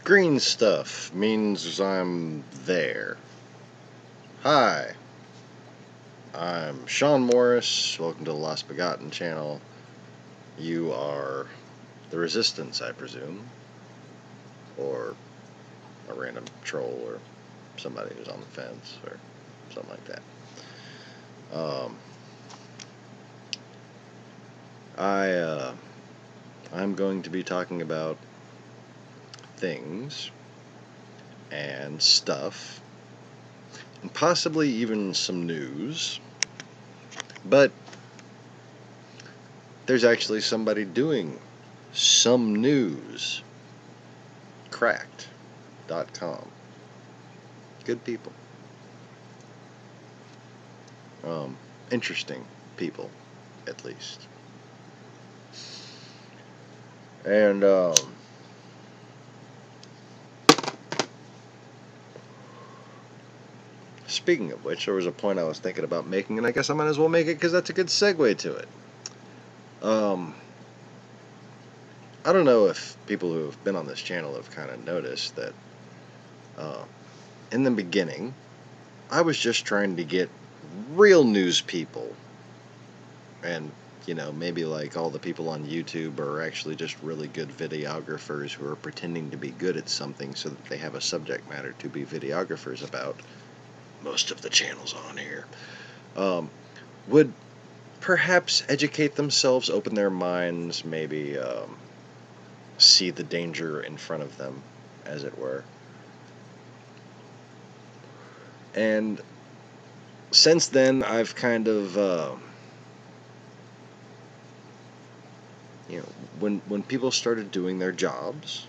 Green stuff means I'm there. Hi, I'm Sean Morris. Welcome to the Lost Begotten channel. You are the Resistance, I presume. Or a random troll or somebody who's on the fence or something like that. I'm going to be talking about things and stuff and possibly even some news, but there's actually somebody doing some news. Cracked.com. Good people. Interesting people, at least. And speaking of which, there was a point I was thinking about making, and I guess I might as well make it because that's a good segue to it. I don't know if people who have been on this channel have kind of noticed that in the beginning, I was just trying to get real news people, and maybe like all the people on YouTube are actually just really good videographers who are pretending to be good at something so that they have a subject matter to be videographers about. Most of the channels on here would perhaps educate themselves, open their minds, maybe see the danger in front of them, as it were. And since then, I've kind of when people started doing their jobs,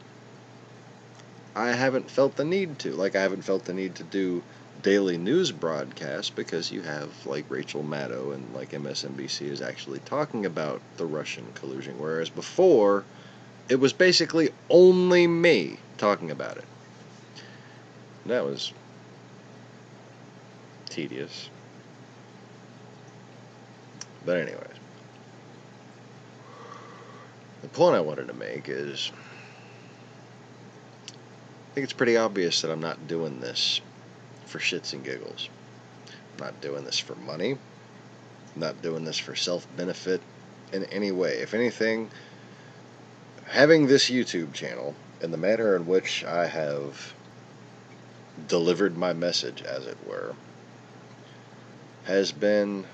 I haven't felt the need to. Like, I haven't felt the need to do daily news broadcasts because you have, like, Rachel Maddow and, like, MSNBC is actually talking about the Russian collusion, whereas before, it was basically only me talking about it. And that was tedious. But anyways, the point I wanted to make is, I think it's pretty obvious that I'm not doing this for shits and giggles. I'm not doing this for money. I'm not doing this for self-benefit in any way. If anything, having this YouTube channel and the manner in which I have delivered my message, as it were, has been,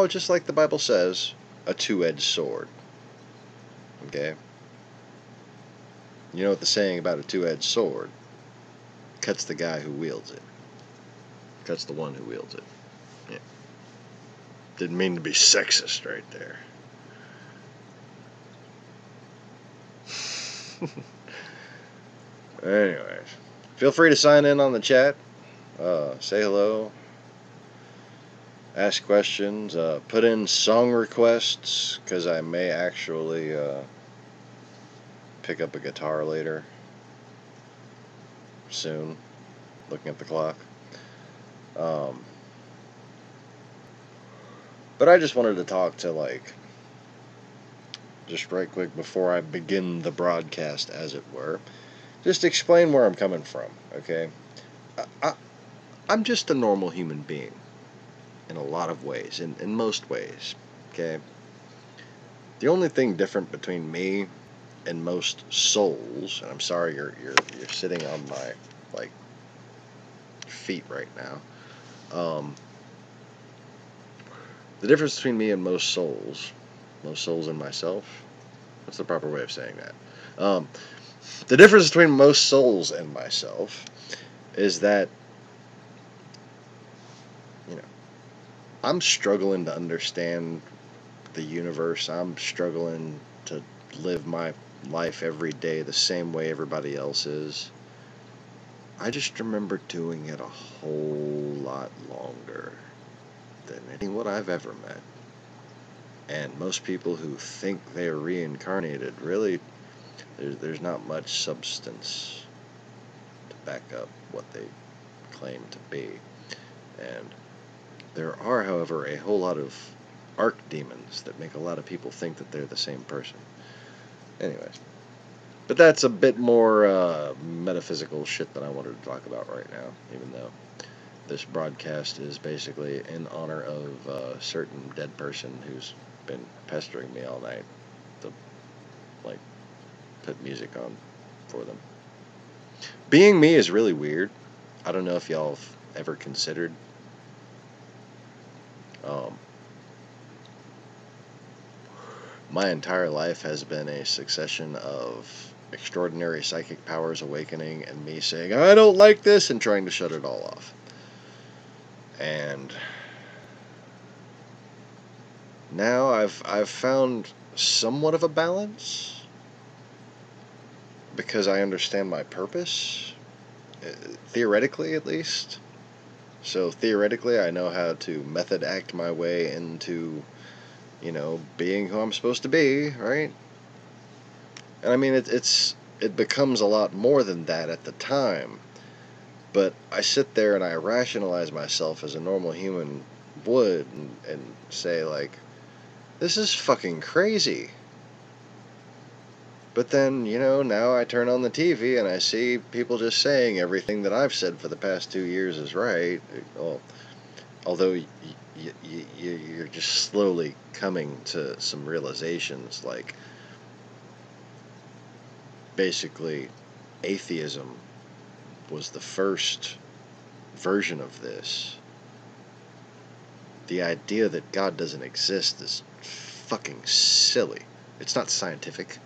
just like the Bible says, a two-edged sword. Okay? You know what the saying about a two-edged sword? Cuts the guy who wields it. Cuts the one who wields it. Yeah. Didn't mean to be sexist right there. Anyways, feel free to sign in on the chat. Say hello. Ask questions. Put in song requests, because I may actually pick up a guitar later. Soon. Looking at the clock. But I just wanted to talk to, like, just right quick before I begin the broadcast, as it were, just explain where I'm coming from, okay? I'm just a normal human being in a lot of ways, in most ways, okay? The only thing different between me and most souls, and I'm sorry you're sitting on my, like, feet right now, the difference between me and most souls and myself, what's the proper way of saying that? The difference between most souls and myself is that, I'm struggling to understand the universe. I'm struggling to live my life every day the same way everybody else is. I just remember doing it a whole lot longer than anyone I've ever met. And most people who think they're reincarnated, really, there's not much substance to back up what they claim to be. And there are, however, a whole lot of archdemons that make a lot of people think that they're the same person. Anyways, But that's a bit more metaphysical shit than I wanted to talk about right now, even though this broadcast is basically in honor of a certain dead person who's been pestering me all night to, like, put music on for them. Being me is really weird. I don't know if y'all have ever considered. My entire life has been a succession of extraordinary psychic powers awakening and me saying, I don't like this, and trying to shut it all off. And now I've found somewhat of a balance because I understand my purpose, theoretically at least. So theoretically, I know how to method act my way into, being who I'm supposed to be, right? And I mean, it becomes a lot more than that at the time. But I sit there and I rationalize myself as a normal human would and say, like, this is fucking crazy. But then, now I turn on the TV and I see people just saying everything that I've said for the past 2 years is right. Well, although you're just slowly coming to some realizations, like, basically, atheism was the first version of this. The idea that God doesn't exist is fucking silly. It's not scientific.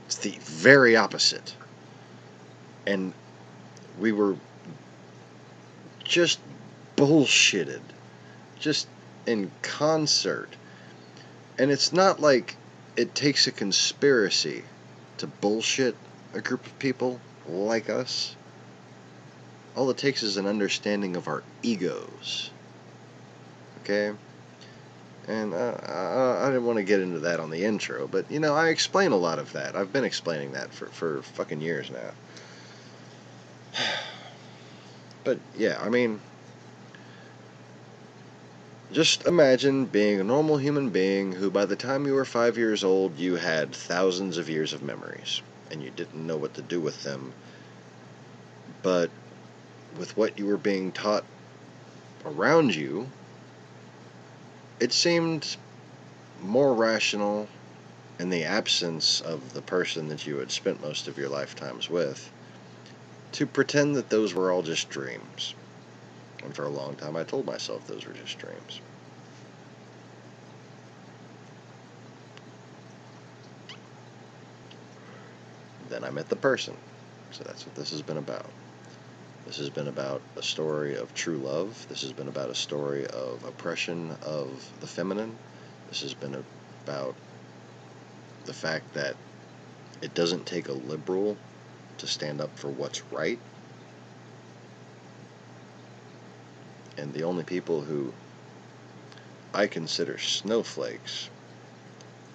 It's the very opposite. And we were just bullshitted. Just in concert. And it's not like it takes a conspiracy to bullshit a group of people like us. All it takes is an understanding of our egos. Okay? And I didn't want to get into that on the intro, but, I explain a lot of that. I've been explaining that for fucking years now. But, yeah, I mean, just imagine being a normal human being who, by the time you were 5 years old, you had thousands of years of memories, and you didn't know what to do with them. But with what you were being taught around you, it seemed more rational, in the absence of the person that you had spent most of your lifetimes with, to pretend that those were all just dreams. And for a long time I told myself those were just dreams. Then I met the person. So that's what this has been about. This has been about a story of true love. This has been about a story of oppression of the feminine. This has been about the fact that it doesn't take a liberal to stand up for what's right. And the only people who I consider snowflakes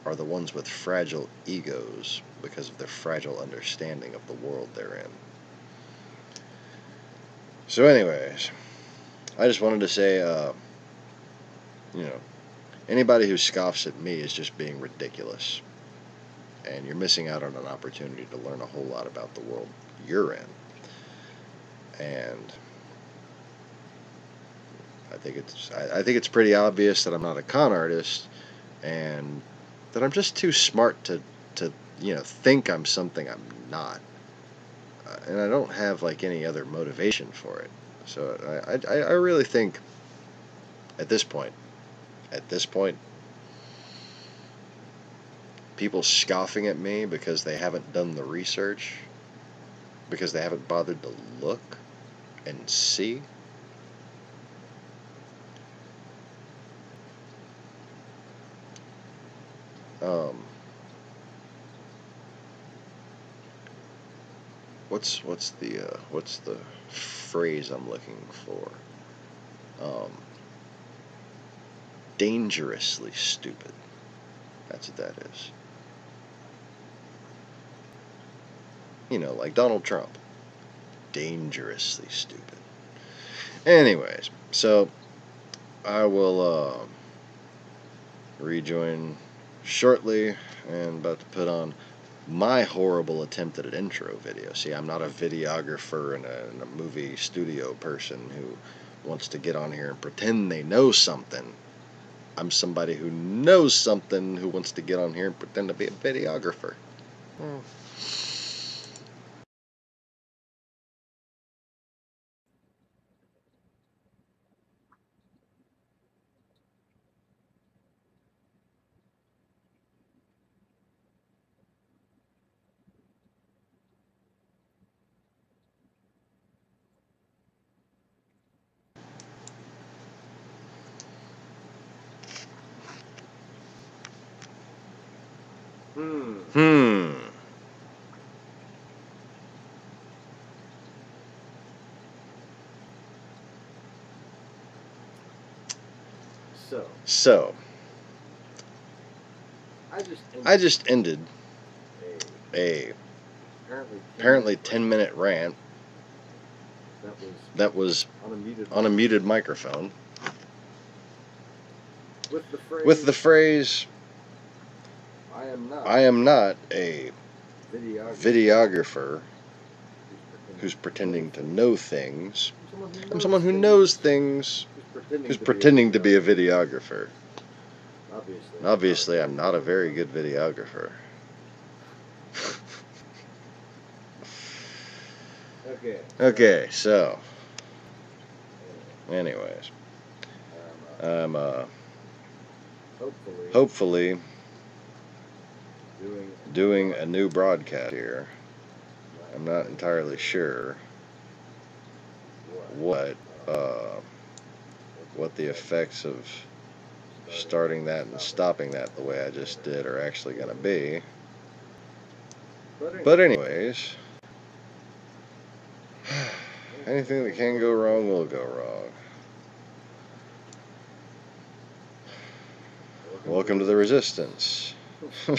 are the ones with fragile egos because of their fragile understanding of the world they're in. So anyways, I just wanted to say, anybody who scoffs at me is just being ridiculous. And you're missing out on an opportunity to learn a whole lot about the world you're in. And I think it's pretty obvious that I'm not a con artist, and that I'm just too smart to think I'm something I'm not. And I don't have like any other motivation for it. So I really think at this point, people scoffing at me because they haven't done the research, because they haven't bothered to look and see. What's the phrase I'm looking for? Dangerously stupid. That's what that is. Like Donald Trump. Dangerously stupid. Anyways, so I will rejoin shortly, and about to put on my horrible attempt at an intro video. See, I'm not a videographer and a movie studio person who wants to get on here and pretend they know something. I'm somebody who knows something who wants to get on here and pretend to be a videographer. So, I just ended a apparently 10-minute rant that was on a muted microphone with the phrase, I am not a videographer who's pretending to know things. I'm someone who knows things who's pretending to be a videographer. Obviously, I'm not a very good videographer. Okay, so, anyways, I'm hopefully doing a new broadcast here. I'm not entirely sure what the effects of starting that and stopping that the way I just did are actually going to be. But anyways, anything that can go wrong will go wrong. Welcome to the Resistance. I'm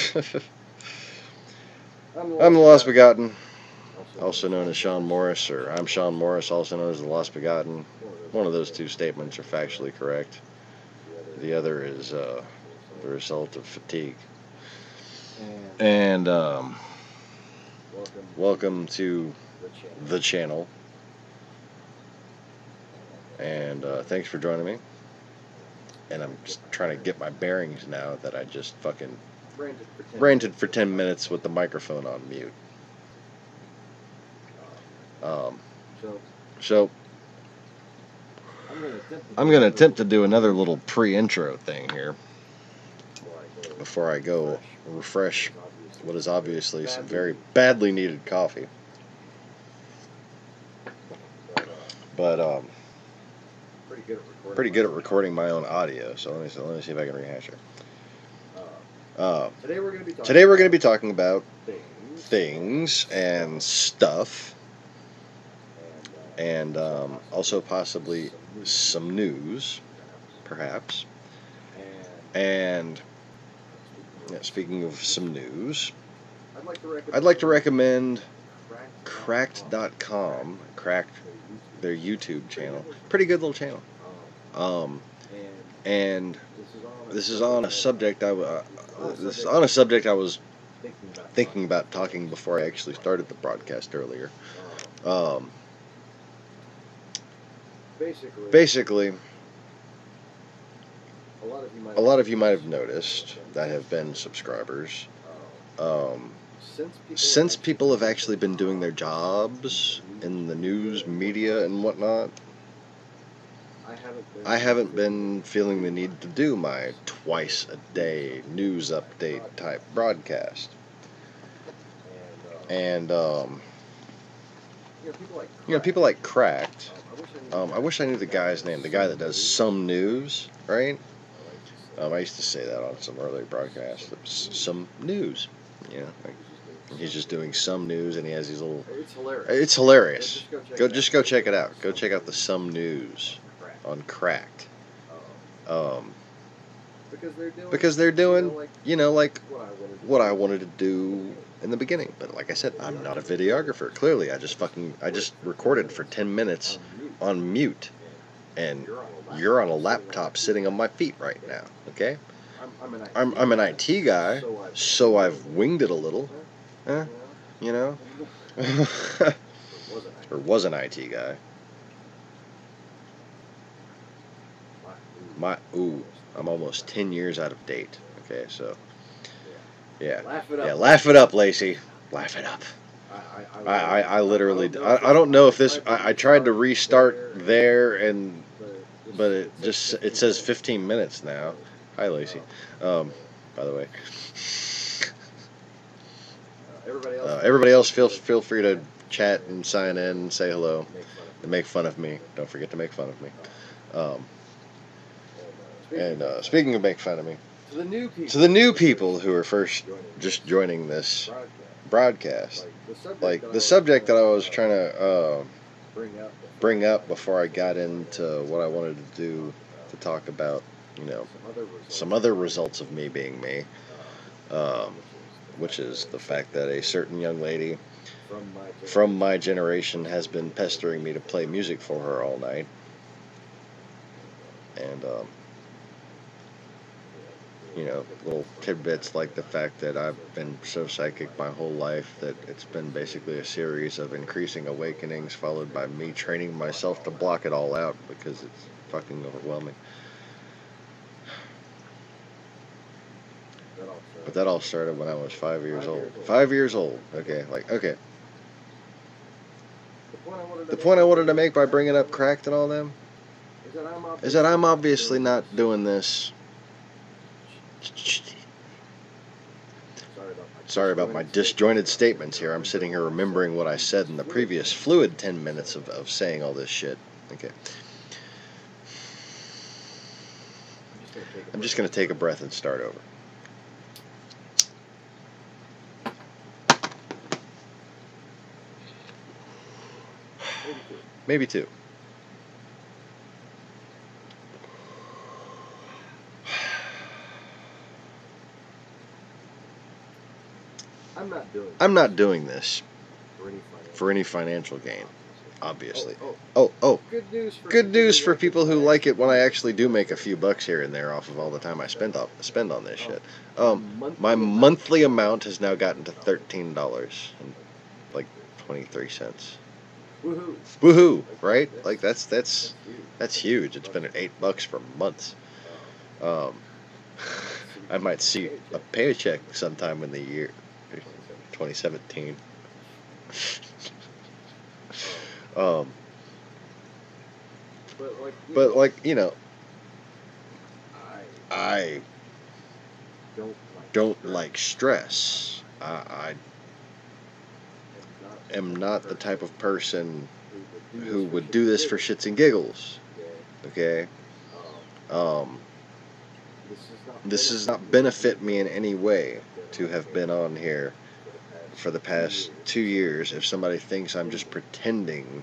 the Lost Begotten, also known as Sean Morris, or I'm Sean Morris, also known as the Lost Begotten. One of those two statements are factually correct. The other is the result of fatigue. And welcome to the channel. And thanks for joining me. And I'm just trying to get my bearings now that I just fucking ranted for 10 minutes with the microphone on mute. So I'm going to attempt to do another little pre-intro thing here before I go refresh what is obviously some very badly needed coffee. But pretty good at recording my own audio, so let me see if I can rehash it. Today we're going to be talking about things and stuff, and also possibly some news, perhaps. And speaking of some news, I'd like to recommend cracked.com, Cracked, their YouTube channel. Pretty good little channel. And this is on a subject I was thinking about talking before I actually started the broadcast earlier. Basically, a lot of you might have noticed that have been subscribers. Since people have actually been doing their jobs in the news, media, and whatnot, I haven't been feeling the need to do my twice a day news update type broadcast. And people like Cracked. I wish I knew the guy's name. The guy that does some news, right? I used to say that on some earlier broadcasts. Some news, like he's just doing some news, and he has these little. It's hilarious. Just go check it out. Go check out the Some News on Cracked. Because they're doing, like what I wanted to do in the beginning. But like I said, I'm not a videographer. Clearly, I just recorded for 10 minutes on mute, and you're on a laptop sitting on my feet right now. Okay, I'm an IT guy, so I've winged it a little. You know? Or was an IT guy. I'm almost 10 years out of date. Okay, so yeah, laugh it up, Lacey. Laugh it up. I literally, I don't know if this. I tried to restart there, but it says 15 minutes now. Hi, Lacey. By the way, everybody else feel free to chat and sign in and say hello and make fun of me. Don't forget to make fun of me. And speaking of make fun of me, to the new people who are first just joining this broadcast, like the subject that I was trying to bring up before I got into what I wanted to do to talk about, some other results of me being me, which is the fact that a certain young lady from my generation has been pestering me to play music for her all night, and little tidbits like the fact that I've been so psychic my whole life that it's been basically a series of increasing awakenings followed by me training myself to block it all out because it's fucking overwhelming. But that all started when I was 5 years old. 5 years old. Okay, okay. The point I wanted to make by bringing up Cracked and all them is that I'm obviously not doing this. Sorry about my disjointed statements here. I'm sitting here remembering what I said in the previous fluid 10 minutes of saying all this shit. Okay. I'm just going to take a breath and start over. Maybe two. I'm not doing this for any financial gain, obviously. Oh. Good news for people who like it when I actually do make a few bucks here and there off of all the time I spend on this shit. My monthly amount has now gotten to $13 and like 23 cents. Woohoo! Right? Like that's huge. It's been at $8 for months. I might see a paycheck sometime in the year 2017. But like, I don't like stress. I am not the type of person who would do this for shits and giggles. Okay? This does not benefit me in any way to have been on here for the past 2 years if somebody thinks I'm just pretending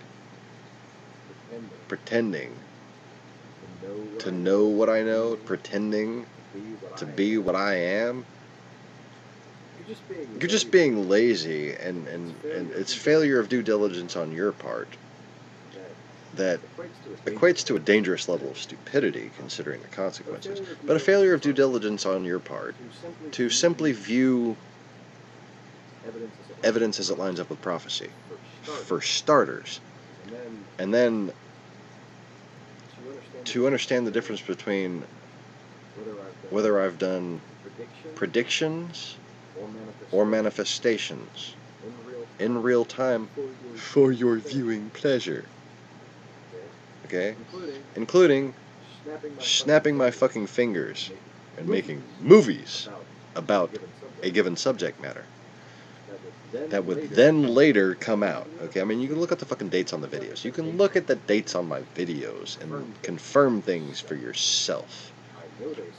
to know what I know, pretending to be what I am. You're just being lazy, and it's failure of due diligence on your part that equates to a dangerous level of stupidity considering the consequences, but a failure of due diligence on your part to simply view evidence as it lines up with prophecy, for starters, and then to understand the difference between whether I've done predictions or manifestations in real time for your viewing pleasure. Okay? Including snapping my fucking fingers and making movies about a given subject matter that would then later come out. Okay, I mean, you can look at the fucking dates on the videos. You can look at the dates on my videos and confirm things for yourself.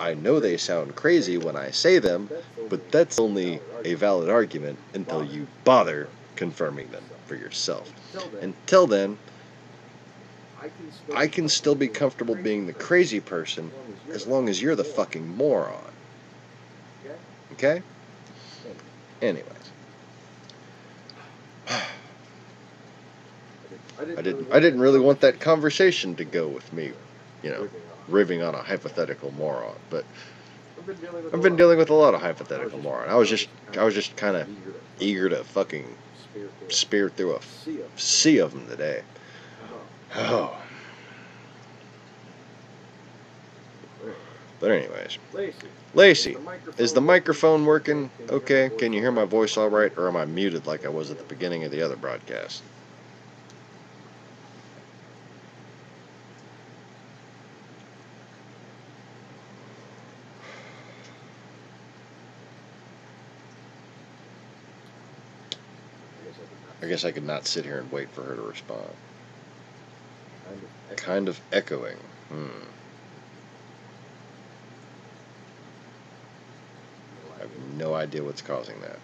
I know they sound crazy when I say them, but that's only a valid argument until you bother confirming them for yourself. Until then, I can still be comfortable being the crazy person as long as you're the fucking moron. Okay? Anyways. I didn't really want that conversation to go with me, ribbing on a hypothetical moron, but I've been dealing with a lot of hypothetical moron. I was just kind of eager to fucking spear through a sea of them today. Oh. But anyways, Lacey, is the microphone working okay? Can you hear my voice all right, or am I muted like I was at the beginning of the other broadcast? I guess I could not sit here and wait for her to respond. Kind of echoing. I have no idea what's causing that.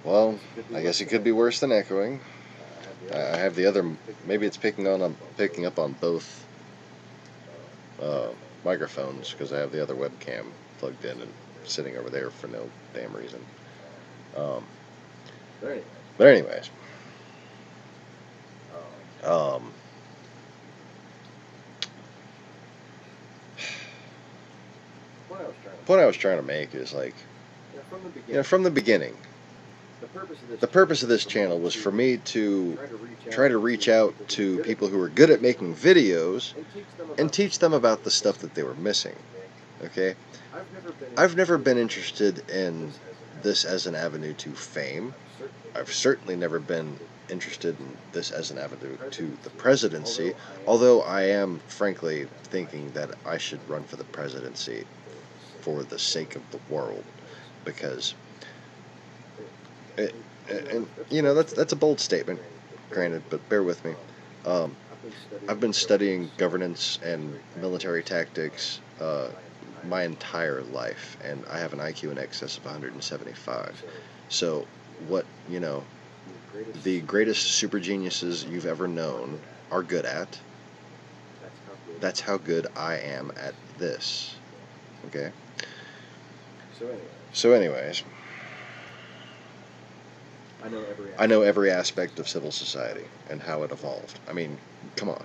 Well, I guess it could be worse than echoing. I have the other. Maybe it's picking up on both microphones because I have the other webcam plugged in and sitting over there for no damn reason. But anyways, what I was trying to make is like, from the beginning, the purpose of this channel was for me to try to reach out to people who are good at making videos and teach them about the stuff that they were missing. Okay? I've never been interested in this as an avenue to fame. I've certainly never been interested in this as an avenue to the presidency, although I am frankly thinking that I should run for the presidency for the sake of the world, because and you know, that's a bold statement, granted, but bear with me. I've been studying governance and military tactics my entire life, and I have an IQ in excess of 175. So what, the greatest super geniuses you've ever known are good at, that's how good I am at this. Okay? So anyways, I know every aspect of civil society and how it evolved. I mean, come on.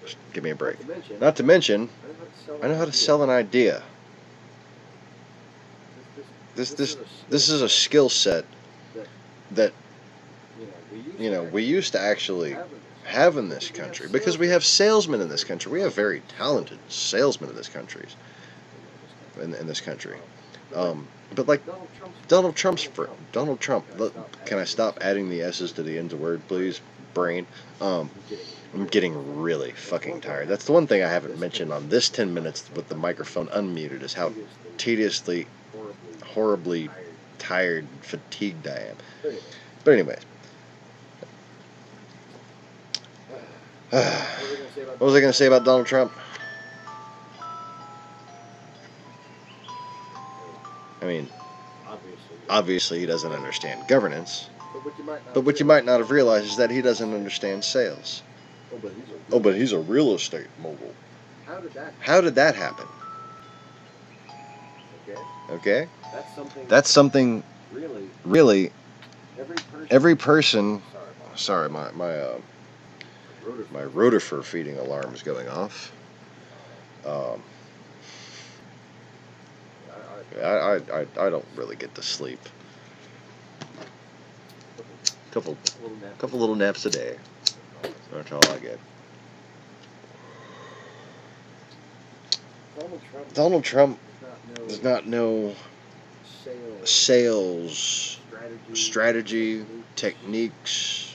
Just give me a break. Not to mention, I know how to sell an idea. This is a skill set that we used to actually have in this country, because we have salesmen in this country. We have very talented salesmen in this country. In this country. But like Donald Trump. Can I stop adding the S's to the ends of word, please, brain? I'm getting really fucking tired. That's the one thing I haven't mentioned on this 10 minutes with the microphone unmuted, is how tediously, horribly tired, fatigued I am. But anyways, what was I going to say about Donald Trump? I mean, obviously he doesn't understand governance, but what you might not have realized is that he doesn't understand sales. Oh, but he's a real estate mogul. How did that happen? Okay? That's something really every person. Sorry, my rotifer feeding alarm is going off. I don't really get to sleep. Couple little naps a day. That's all I get. Donald Trump does not know sales, strategy, techniques,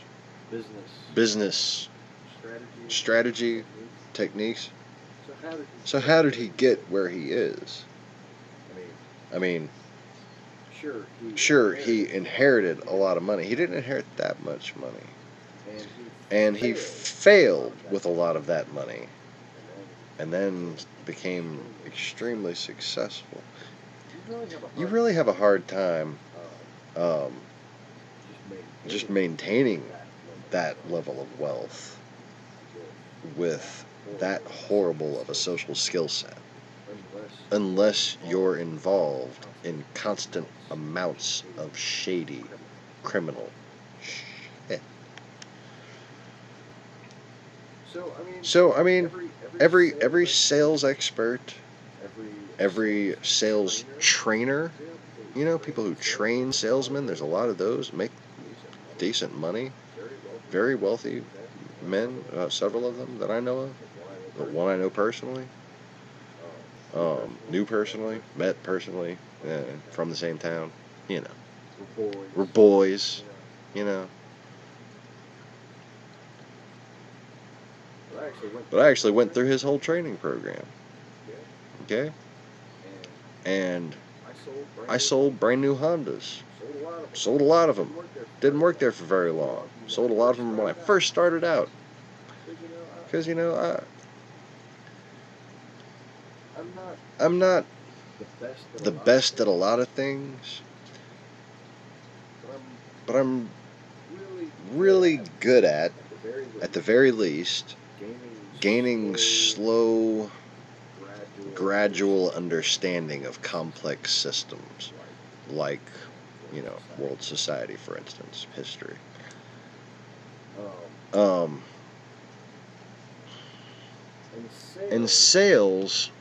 business, strategy, techniques. So how did he get where he is? I mean, sure, he inherited a lot of money. He didn't inherit that much money. And he failed with a lot of that money, and then became extremely successful. You really have a hard time just maintaining that level of wealth with that horrible of a social skill set, unless you're involved in constant amounts of shady criminal shit. So I mean, every sales expert, every sales trainer, people who train salesmen, there's a lot of those make decent money, very wealthy men, several of them that I know of, the one I know personally, knew personally, met personally, from the same town, we're boys, But I actually went through his whole training program, okay? And I sold brand new Hondas. Sold a lot of them. Didn't work there for very long. Sold a lot of them when I first started out. Because, I'm not the best at a lot of things, but I'm really good at the very least, gaining slow, gradual understanding of complex systems, like, world society, for instance, history. In sales,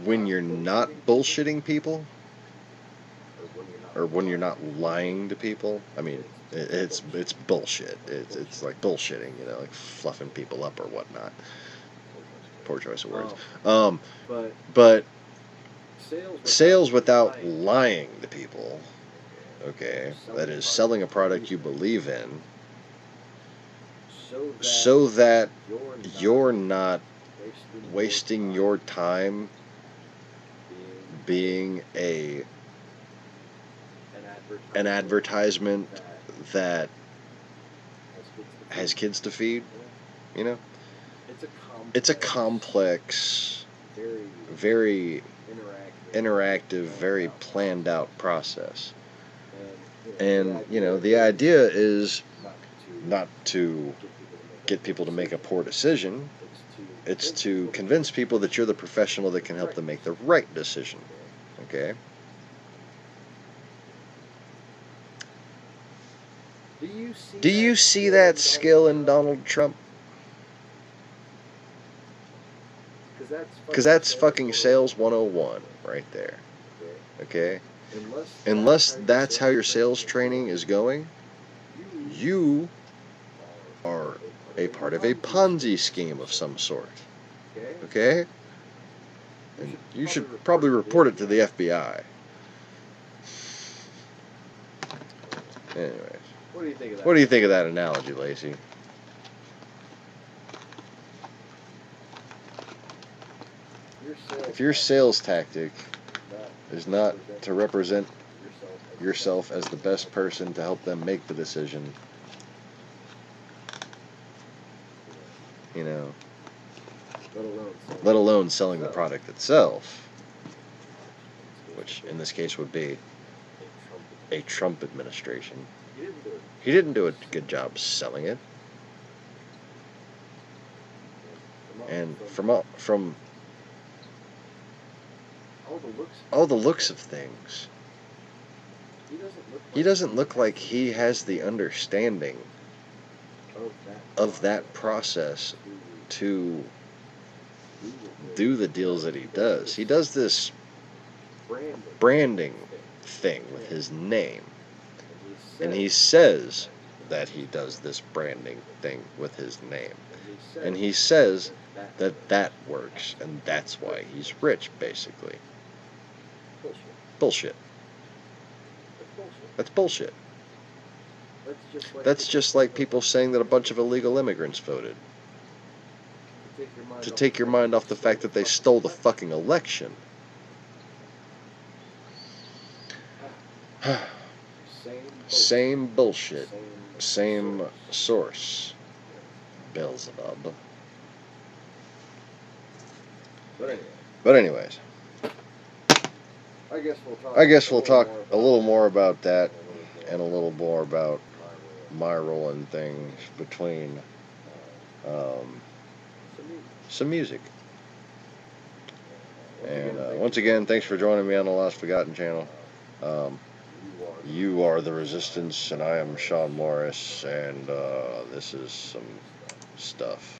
when you're not bullshitting people, or when you're not lying to people, I mean, it's bullshit. It's like bullshitting, like fluffing people up or whatnot. Poor choice of words. But sales without lying to people, okay, that is selling a product you believe in, so that you're not wasting your time being an advertisement that has kids to feed, It's a complex, very interactive, very planned out process. And, the idea is not to get people to make a poor decision. It's to convince people that you're the professional that can help them make the right decision. Okay? Do you see that skill in Donald Trump? Because that's fucking sales 101 right there. Okay? Unless that's how your sales training is going, you are a part of a Ponzi scheme of some sort. Okay? And you should probably report it to the FBI. Anyways, what do you think of that analogy, Lacey? If your sales tactic is not to represent yourself as the best person to help them make the decision, let alone selling the product itself, which in this case would be a Trump administration. He didn't do a good job selling it. And from all the looks of things, he doesn't look like he has the understanding of that process to do the deals that he does. He does this branding thing with his name, and he says that he does this branding thing with his name, and he says that works, and that's why he's rich, basically. Bullshit. That's bullshit. That's just like people saying that a bunch of illegal immigrants voted. To take your mind off the fact that they stole the fucking election. Same bullshit. Same source. Beelzebub. But anyways, I guess we'll talk a little more about that, and a little more about my role in things between some music. And once again, thanks for joining me on the Lost Forgotten channel. You are the Resistance, and I am Sean Morris, and this is stuff.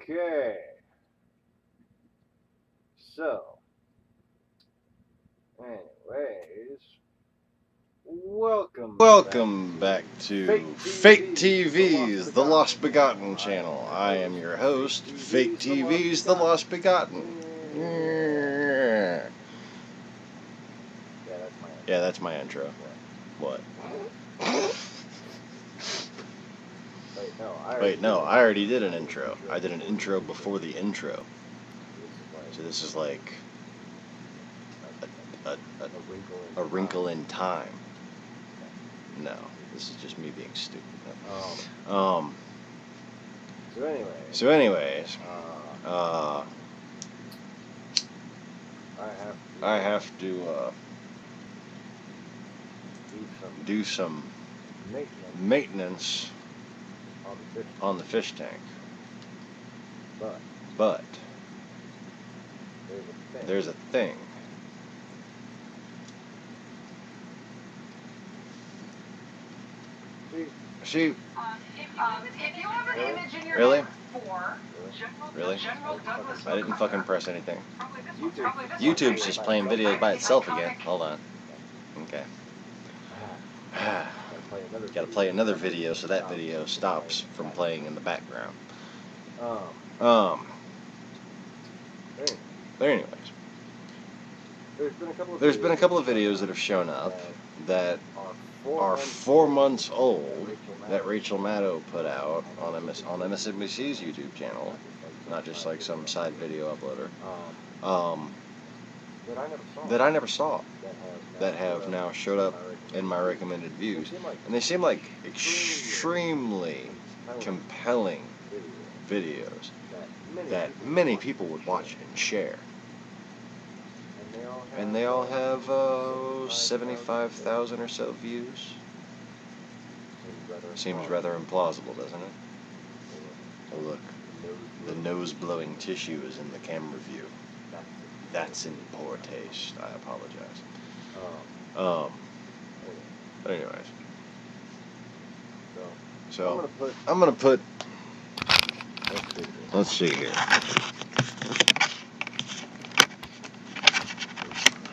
Okay. So, anyways, welcome back to Fake TV's The Lost Begotten channel. I am your host, Fake TV's The Lost Begotten. Yeah, that's my intro. What? Wait, no, I already did an intro. I did an intro before the intro. So this is like a wrinkle in time. No, this is just me being stupid. So anyways, I have to do some maintenance on the fish tank. But there's a thing. See, if you have an image in your really? head for Really? General Douglas I didn't fucking press anything. probably this YouTube's just playing videos by itself again. Hold on. Okay. Gotta play another video so that video stops from playing in the background. But anyways, there's been a couple of videos that have shown up that are 4 months old that Rachel Maddow put out on MSNBC's YouTube channel, not just like some side video uploader, that I never saw, that have now showed up in my recommended views, and they seem like extremely compelling videos that many people would watch and share. And they all have 75,000 or so views. Seems rather implausible, doesn't it? Oh look, the nose-blowing tissue is in the camera view. That's in poor taste. I apologize. But anyways, so I'm gonna put. Let's see here.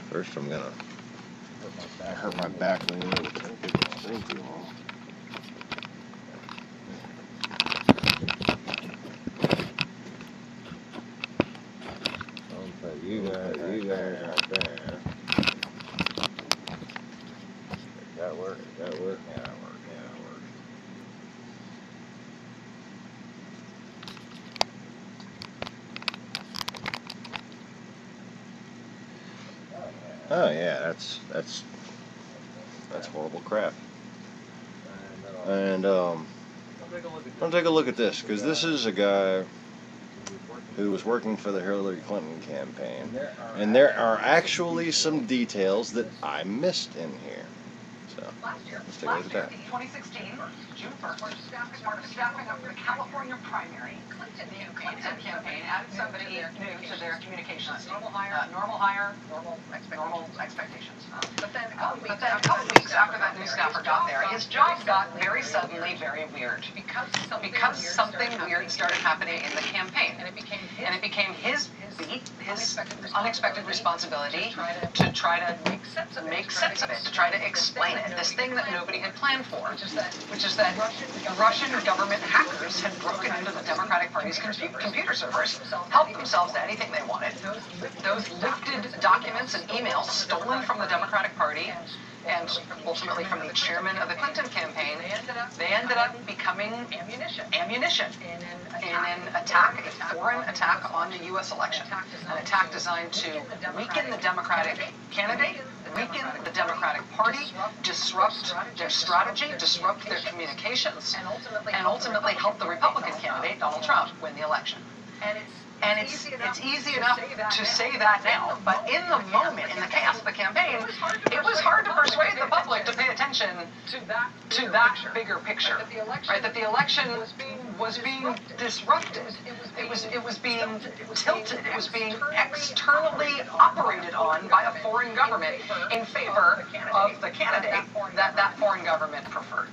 First, I'm gonna hurt my back leaning over the thing too long. You guys right there. That worked. Yeah, that worked. Oh yeah, that's horrible crap. And I'll take a look at this, because this is a guy who was working for the Hillary Clinton campaign, and there are actually some details that I missed in here. So let's take a look at that. 2016, June 1st, as part of staffing up for the California primary, the Clinton campaign added somebody new to their communications team. Normal hire, normal expectations. But then a couple weeks after that new staffer got there, his job got very suddenly very weird. Because something weird started happening in the campaign. And it became his unexpected responsibility to try to make sense of it, to try to explain it. This thing that nobody had planned for, which is that Russian government hackers had broken into the Democratic Party's computer servers, helped themselves to anything they wanted. Those lifted documents and emails stolen from the Democratic Party and ultimately from the chairman of the Clinton campaign, they ended up becoming ammunition in an attack, a foreign attack on the U.S. election, an attack designed to weaken the Democratic candidate, weaken the Democratic Party, disrupt their strategy, disrupt their communications, and ultimately help the Republican candidate, Donald Trump, win the election. And it's easy enough to say that now, but in the moment, in the chaos of the campaign, it was hard to persuade the public to pay attention to that bigger picture, right? That the election was being disrupted, it was being tilted, it was being externally operated on by a foreign government in favor of the candidate that foreign government preferred.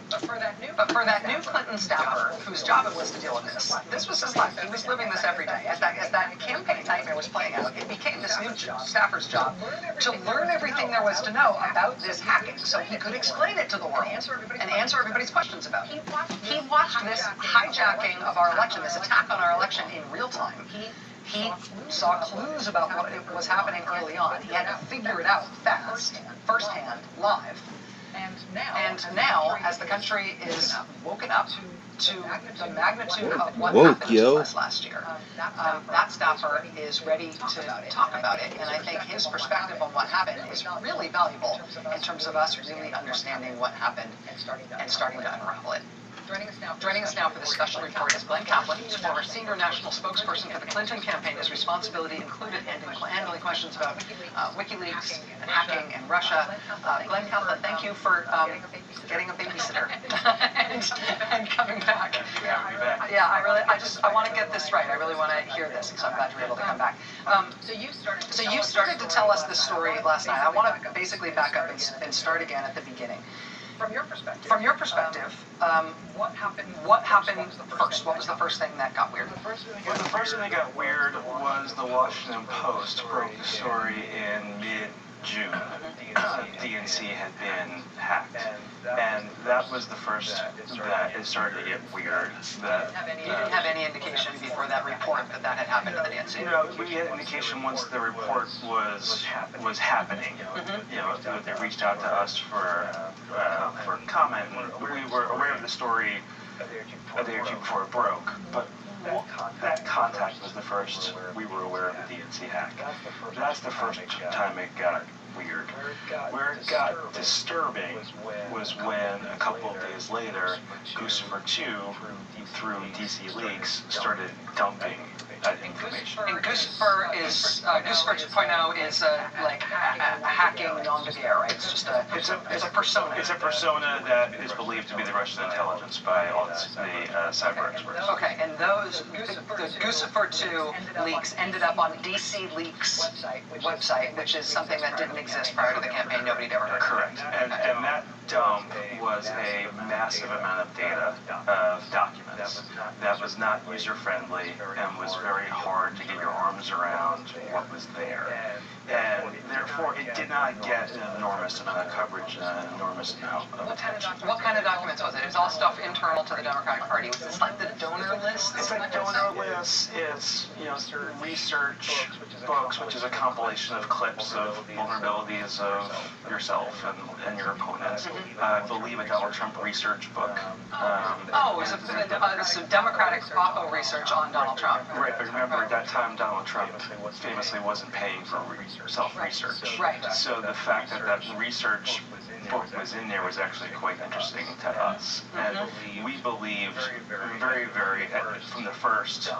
But for that new Clinton staffer, whose job it was to deal with this was his life. He was living this every day. As that campaign nightmare was playing out, it became this new staffer's job to learn everything there was to know about this hacking, so he could explain it to the world and answer everybody's questions about it. He watched this hijacking of our election, this attack on our election in real time. He saw clues about what was happening early on. He had to figure it out fast, firsthand, live. And now, as the country is woken up to the magnitude of what Woke, happened yo. to us last year. That staffer is ready to talk about it, and I think his perspective on what happened is really valuable in terms of us really understanding what happened and starting to unravel it. Joining us now for this special report is Glenn Kaplan, who's former senior national spokesperson for the Clinton campaign. His responsibility included handling questions about WikiLeaks and hacking and Russia. Glenn Kaplan, thank you for getting a babysitter and coming back. Yeah, I want to get this right. I really want to hear this, and so I'm glad you were able to come back. So you started to tell us this story last night. I want to basically back up and start again at the beginning. From your perspective, what happened first? What was the first thing that got weird? Well, the first thing that got weird was the Washington Post broke the story in mid-June. DNC had been hacked, and that was the first that it started to get weird. You didn't have any indication before that report that had happened to the DNC? You know, we had indication once the report was happening. You know, they reached out to us for comment. We were aware of the story a day or two before it broke, but that contact was the first we were aware of the DNC hack. That's the first time it got weird. Where it got disturbing was when a couple of days later, Guccifer 2, through DC Leaks, started dumping that information. And Guccifer 2.0 is like hacking nom de guerre, right? It's just it's a persona. It's a persona that is believed to be the Russian intelligence by all the cyber experts. Okay, and the Guccifer 2 leaks ended up on DC Leaks website, which is something that didn't exist prior to the campaign. Nobody had ever heard of. Correct. And that dump was a massive amount of data, of documents, that was not user-friendly and was very hard to get your arms around what was there. And therefore, it did not get an enormous amount of coverage and an enormous amount of attention. What kind of documents was it? It was all stuff internal to the Democratic Party. Was this like the donor list? It's like donor lists. It's, you know, research books, which is a compilation of clips of vulnerabilities of yourself and your opponents. I believe a Donald Trump research book. It's a Democratic Oppo research on Donald Trump. Right, but remember at that time Donald Trump famously wasn't paying for self-research. Right. So the fact that that research book was in there was actually quite interesting to us. And we believed very, from the first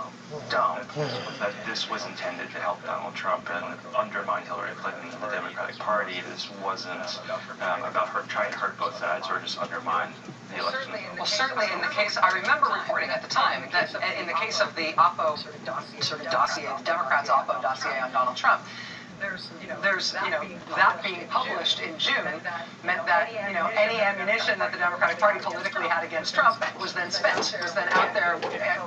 dump, that this was intended to help Donald Trump and undermine Hillary Clinton and the Democratic Party. This wasn't about trying to hurt both sides or just undermine the election. Well, certainly in the case, I remember reporting at the time that in the case of the Oppo sort of dossier, the Democrats' Oppo dossier on Donald Trump, that being published in June meant that, any ammunition that the Democratic Party politically had against Trump was then spent, was then out there.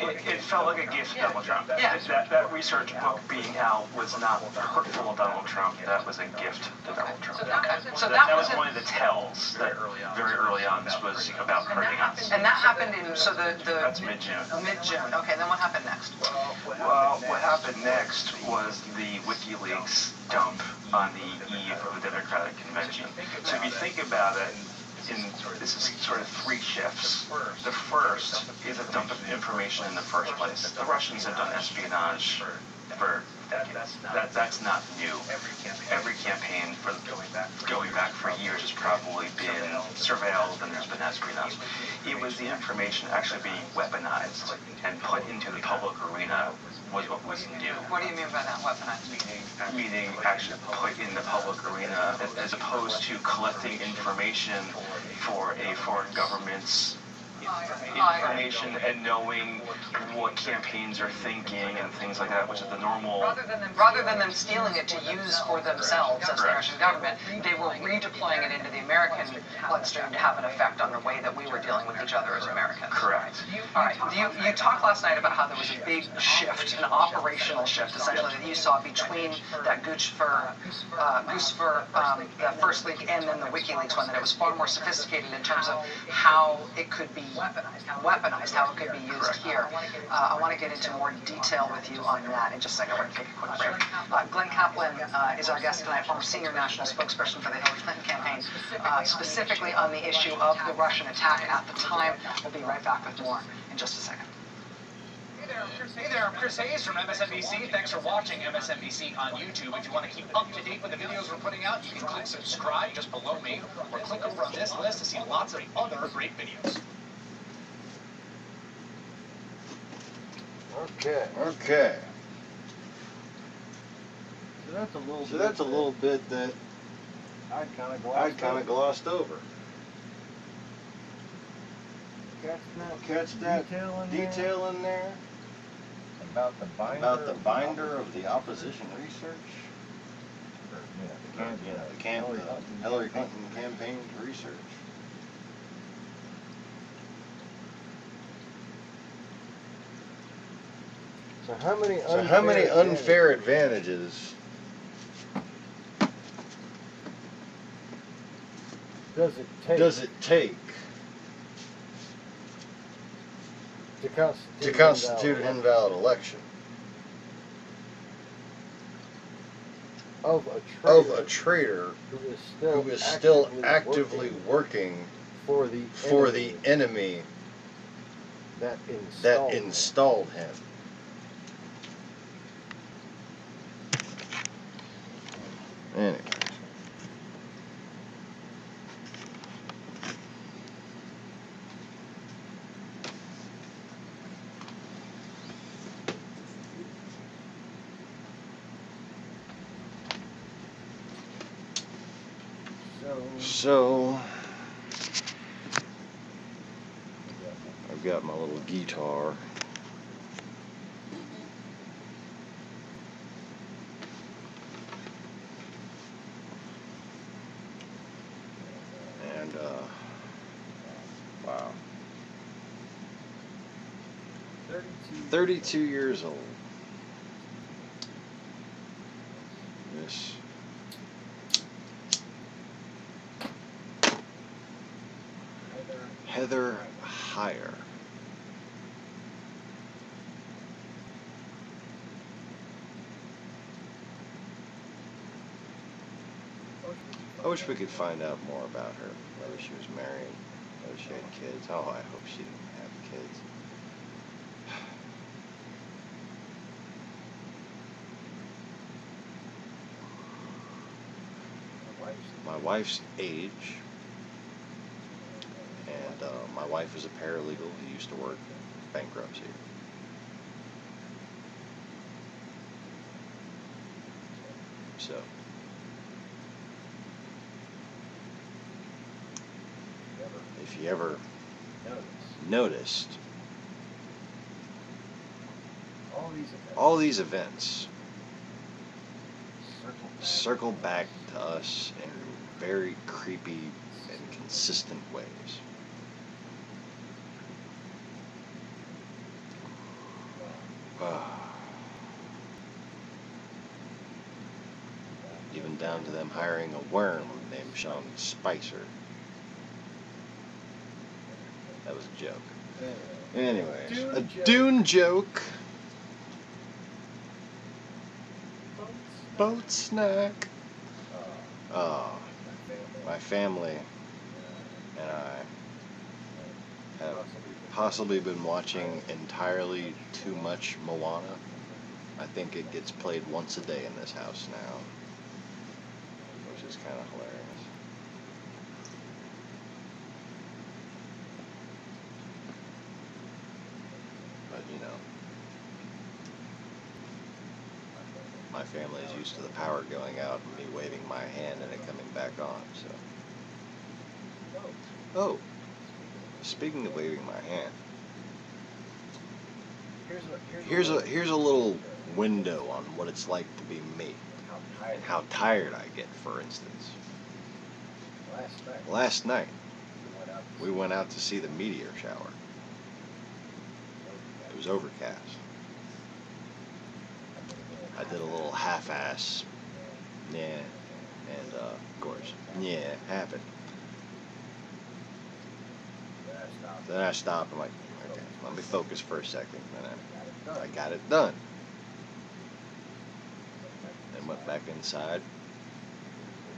It felt like a gift to Donald Trump. Yeah. That research book being out was not hurtful to Donald Trump. That was a gift to Donald Trump. So that was one of the tells that very early on this was about hurting us. And that happened in, That's mid-June. Mid-June. Okay, then what happened next? Well, what happened next was the WikiLeaks dump on the eve of the Democratic Convention. So if you think about it, this is sort of three shifts. The first is a dump of information in the first place. The Russians have done espionage for decades. That's not new. Every campaign going back for years has probably been surveilled and there's been espionage. It was the information actually being weaponized and put into the public arena was what was new. What do you mean by that, weaponized? Meaning actually put in the public arena as opposed to collecting information for a foreign government's information and knowing what campaigns are thinking and things like that, which is the normal. Rather than them stealing it to use for themselves as the Russian government, they were redeploying it into the American bloodstream to have an effect on the way that we were dealing with each other as Americans. Correct. All right. You talked last night about how there was a big shift, an operational shift, essentially, that you saw between that Guccifer, the first leak, and then the WikiLeaks one, that it was far more sophisticated in terms of how it could be weaponized, how it could be used here. I want to get into more detail with you on that in just a second. We're going to take a quick break. Glenn Kaplan is our guest tonight, former senior national spokesperson for the Hillary Clinton campaign, specifically on the issue of the Russian attack at the time. We'll be right back with more in just a second. Hey there, I'm Chris Hayes from MSNBC. Thanks for watching MSNBC on YouTube. If you want to keep up to date with the videos we're putting out, you can click subscribe just below me, or click over on this list to see lots of other great videos. Okay. So that's a little bit that I'd kind of glossed over. Catch that detail in there about the binder of the opposition research. The Hillary Clinton campaign research. So how many unfair advantages does it take to constitute an invalid election of a traitor who is still actively working for the enemy that installed him? Anyway. So I've got my little guitar. And wow. 32 years old. Miss Heather Heyer. I wish we could find out more about her. Whether she was married, whether she had kids. Oh, I hope she didn't have kids. My wife's age, and my wife is a paralegal who used to work bankruptcy. So, if you ever noticed all these events circle back to us in very creepy and consistent ways. Even down to them hiring a worm named Sean Spicer. That was a joke. Anyways, a Dune joke. Boat snack. My family and I have possibly been watching entirely too much Moana. I think it gets played once a day in this house now, which is kind of hilarious. But you know, my family is used to the power going out and me waving my hand and it coming back on, so. Oh, speaking of waving my hand, here's a little window on what it's like to be me and how tired I get, for instance. Last night, we went out to see the meteor shower. It was overcast. I did a little half-ass, yeah, and of course, yeah, happened. Then I stopped. I'm like, okay, let me focus for a second. And I got it done. Then went back inside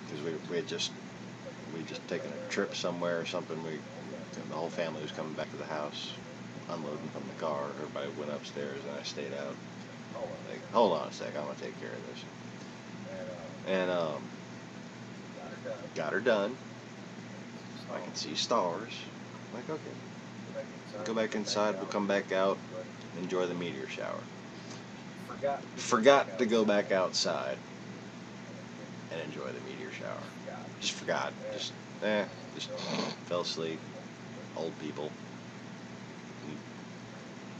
because we had just taken a trip somewhere or something. The whole family was coming back to the house, unloading from the car. Everybody went upstairs and I stayed out. Like, hold on a sec, I'm gonna take care of this. And got her done. I can see stars. I'm like, okay. Go back inside, we'll come back out, enjoy the meteor shower. Forgot to go back outside and enjoy the meteor shower. Just forgot. Just fell asleep. Old people.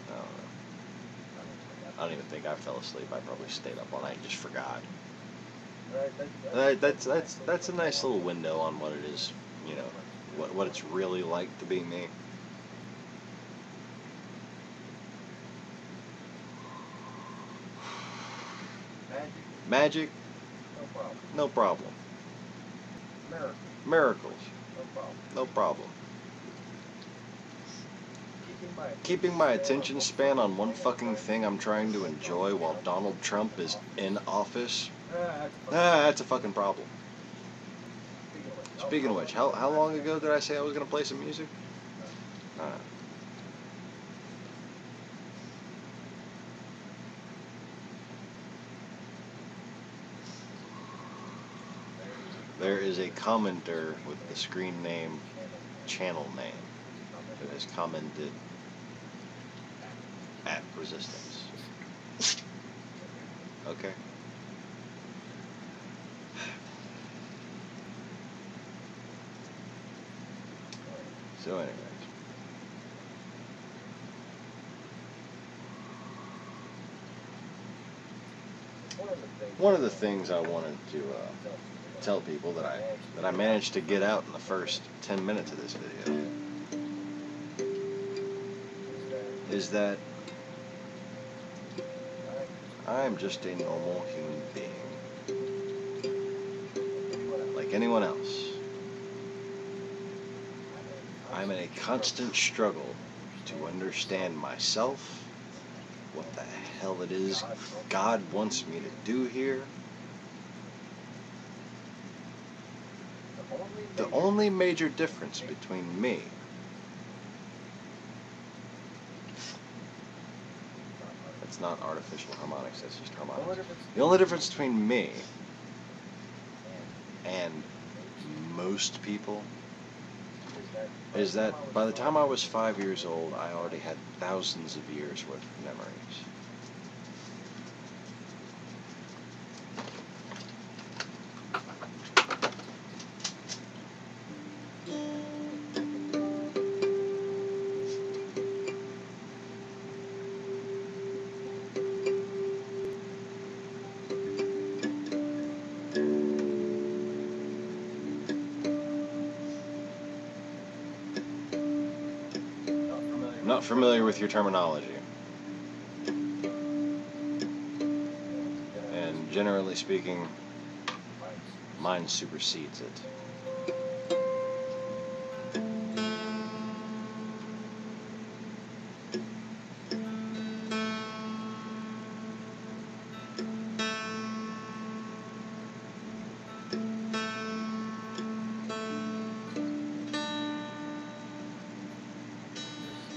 I don't know. I don't even think I fell asleep. I probably stayed up all night and just forgot. That's a nice little window on what it is, you know, what it's really like to be me. Magic? No problem. Miracles? No problem. Keeping my attention span on one fucking thing I'm trying to enjoy while Donald Trump is in office? That's a fucking problem. Speaking of which, how long ago did I say I was going to play some music? There is a commenter with the screen name, channel name, who has commented at resistance. Okay. So anyways. One of the things I wanted to tell people that I managed to get out in the first 10 minutes of this video is that I'm just a normal human being, like anyone else. I'm in a constant struggle to understand myself, what the hell it is God wants me to do here. The only major difference between me it's not artificial harmonics, that's just harmonics. The only difference between me and most people is that by the time I was 5 years old, I already had thousands of years worth of memories. Not familiar with your terminology. And generally speaking, mine supersedes it.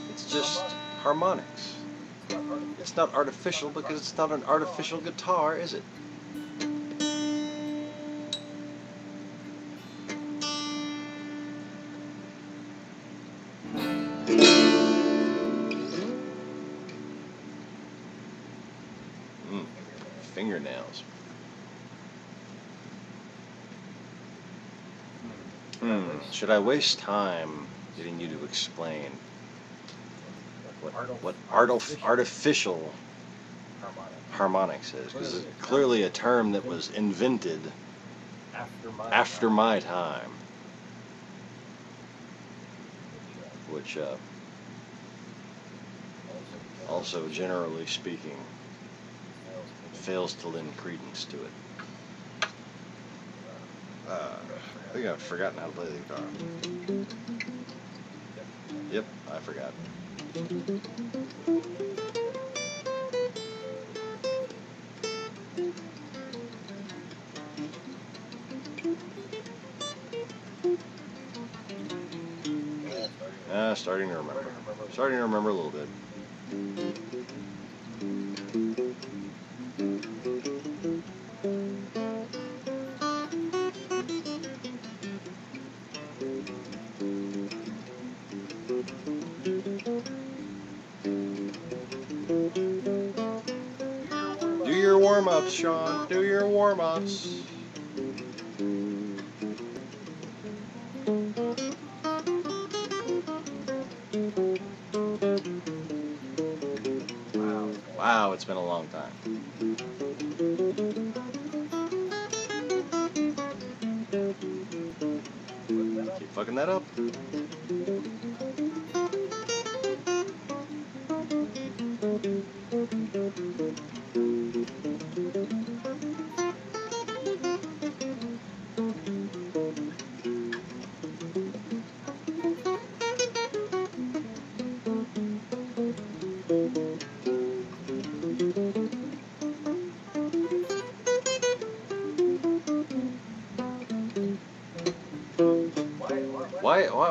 It's just harmonics. It's not artificial because it's not an artificial guitar, is it? Fingernails. Should I waste time getting you to explain what artificial harmonics is? Because it's clearly a term that was invented after my time, which also, generally speaking, fails to lend credence to it. I think I've forgotten how to play the guitar. Yep, I forgot. Starting to remember. Starting to remember a little bit. Do your warm-ups, Sean. Do your warm-ups. Wow, it's been a long time. Keep fucking that up.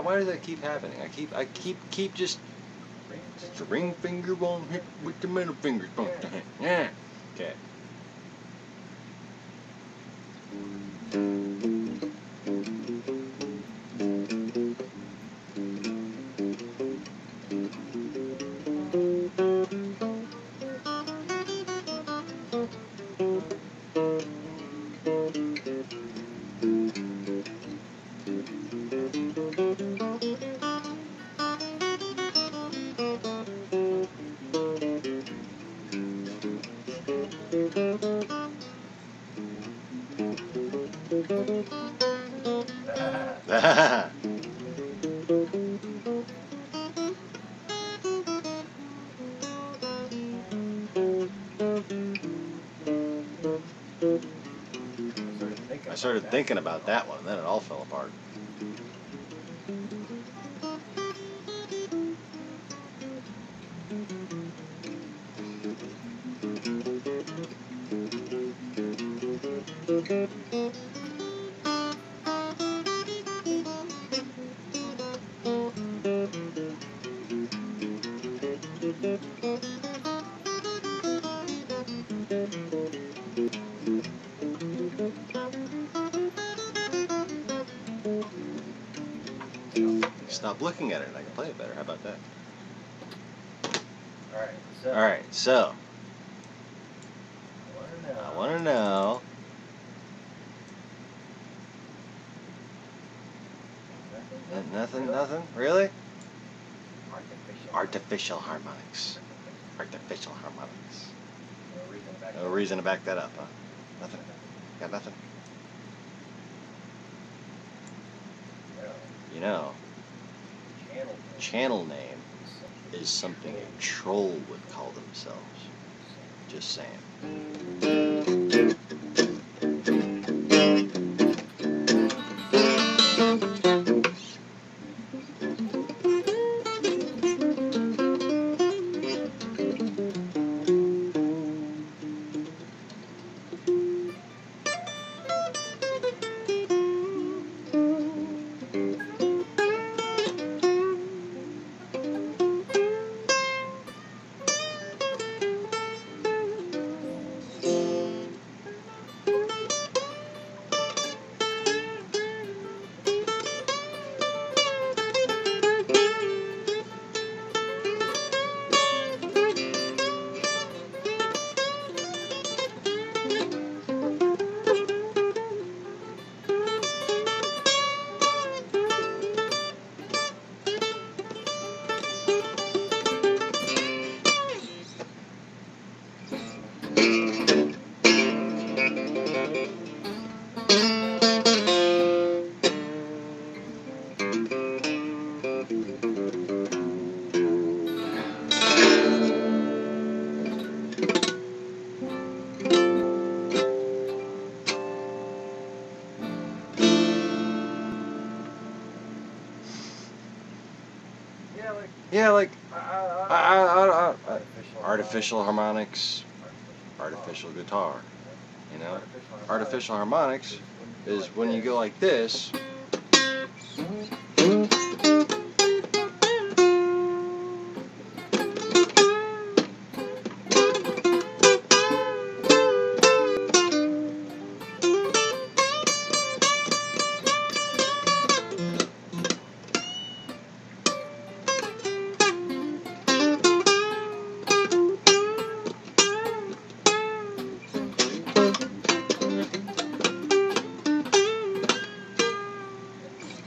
Why does that keep happening? I keep just the ring finger won't hit with the middle finger. Yeah. Okay. I started thinking about that one, and then it all fell apart. Stop looking at it and I can play it better. How about that? Alright, so I want to know nothing? Really? Artificial harmonics. Artificial harmonics. No reason to back that up, huh? Nothing? Got nothing? You know, channel name is something a troll would call themselves. Just saying. Yeah, like Artificial artificial harmonics, artificial guitar. You know, artificial harmonics is when you go like this.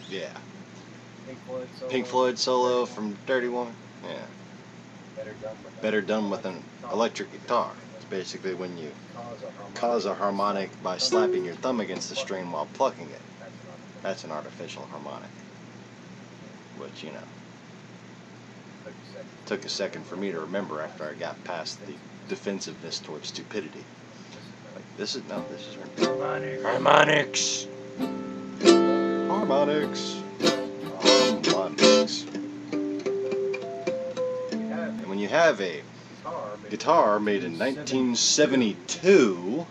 Yeah. Pink Floyd solo from Dirty Woman. Yeah. Better done with an electric guitar. It's basically when you cause a harmonic by slapping your thumb against the string while plucking it. That's an artificial harmonic. Which, you know, took a second for me to remember after I got past the defensiveness towards stupidity. Like, this is harmonics. Harmonics. Harmonics. And when you have a guitar made in 1972,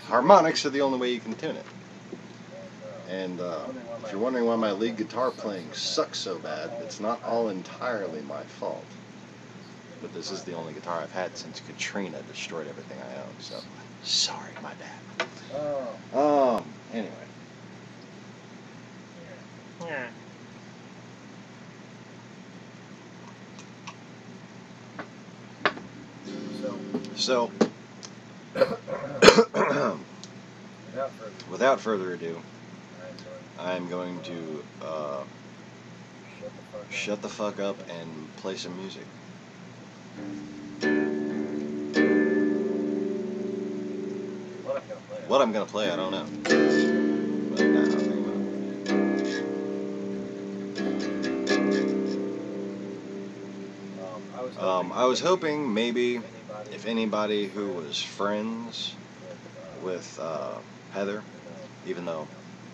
harmonics are the only way you can tune it. And if you're wondering why my lead guitar playing sucks so bad, it's not all entirely my fault. But this is the only guitar I've had since Katrina destroyed everything I own. So, sorry, my bad. Anyway. Yeah. So, without further ado, I'm going to shut the fuck up and play some music. What I'm gonna play, I don't know. But nah, I'll think about it. I was hoping maybe if anybody who was friends with Heather, even though,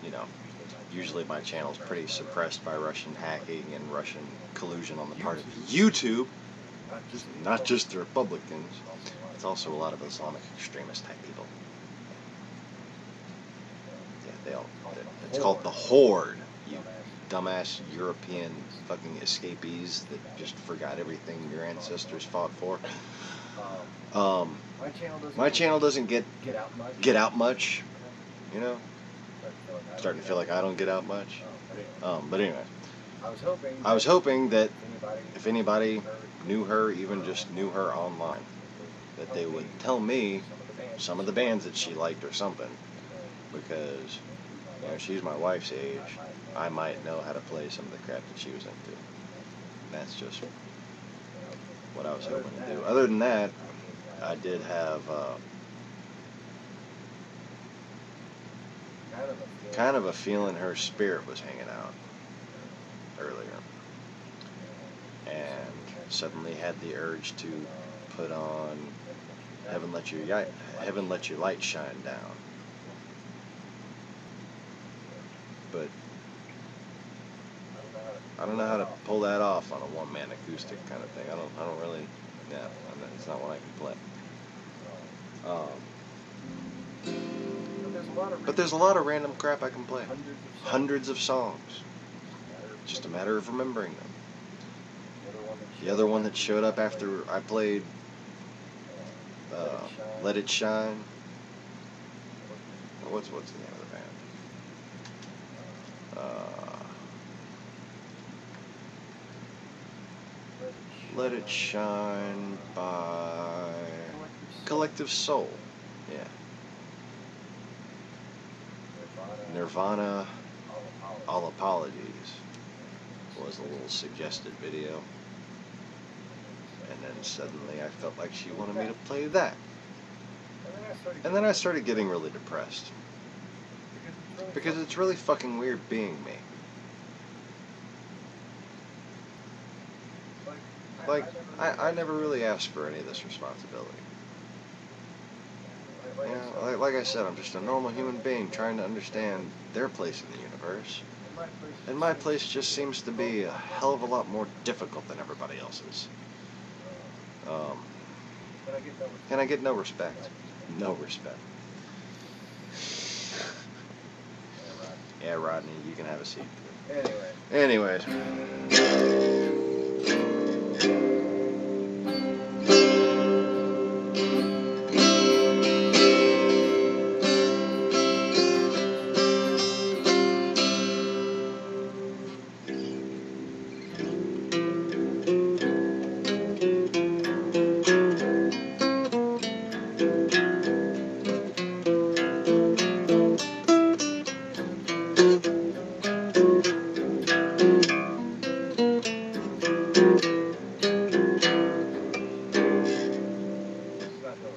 you know, usually my channel's pretty suppressed by Russian hacking and Russian collusion on the part of YouTube, not just the Republicans, it's also a lot of Islamic extremist type people. Yeah, it's called the Horde, you dumbass European fucking escapees that just forgot everything your ancestors fought for. My channel doesn't get out much, you know. Starting to feel like I don't get out much. But anyway, I was hoping that if anybody knew her, even just knew her online, that they would tell me some of the bands that she liked or something, because, you know, she's my wife's age. I might know how to play some of the crap that she was into. That's just what I was hoping to do. Other than that, I did have kind of a feeling her spirit was hanging out earlier, and suddenly had the urge to put on Heaven Let Your Light Shine Down. But I don't know how to pull that off on a one-man acoustic kind of thing. I don't really, yeah, it's not what I can play. But there's a lot of random crap I can play. Hundreds of songs. Just a matter of remembering them. The other one that showed up after I played Let It Shine. What's the name of the band? Let It Shine by Collective Soul. Yeah. Nirvana, All Apologies was a little suggested video. And then suddenly I felt like she wanted me to play that. And then I started getting really depressed. Because it's really fucking weird being me. like, I never really asked for any of this responsibility. You know, like I said, I'm just a normal human being trying to understand their place in the universe. And my place just seems to be a hell of a lot more difficult than everybody else's. And I get no respect. No respect. Yeah, Rodney, you can have a seat. Anyways.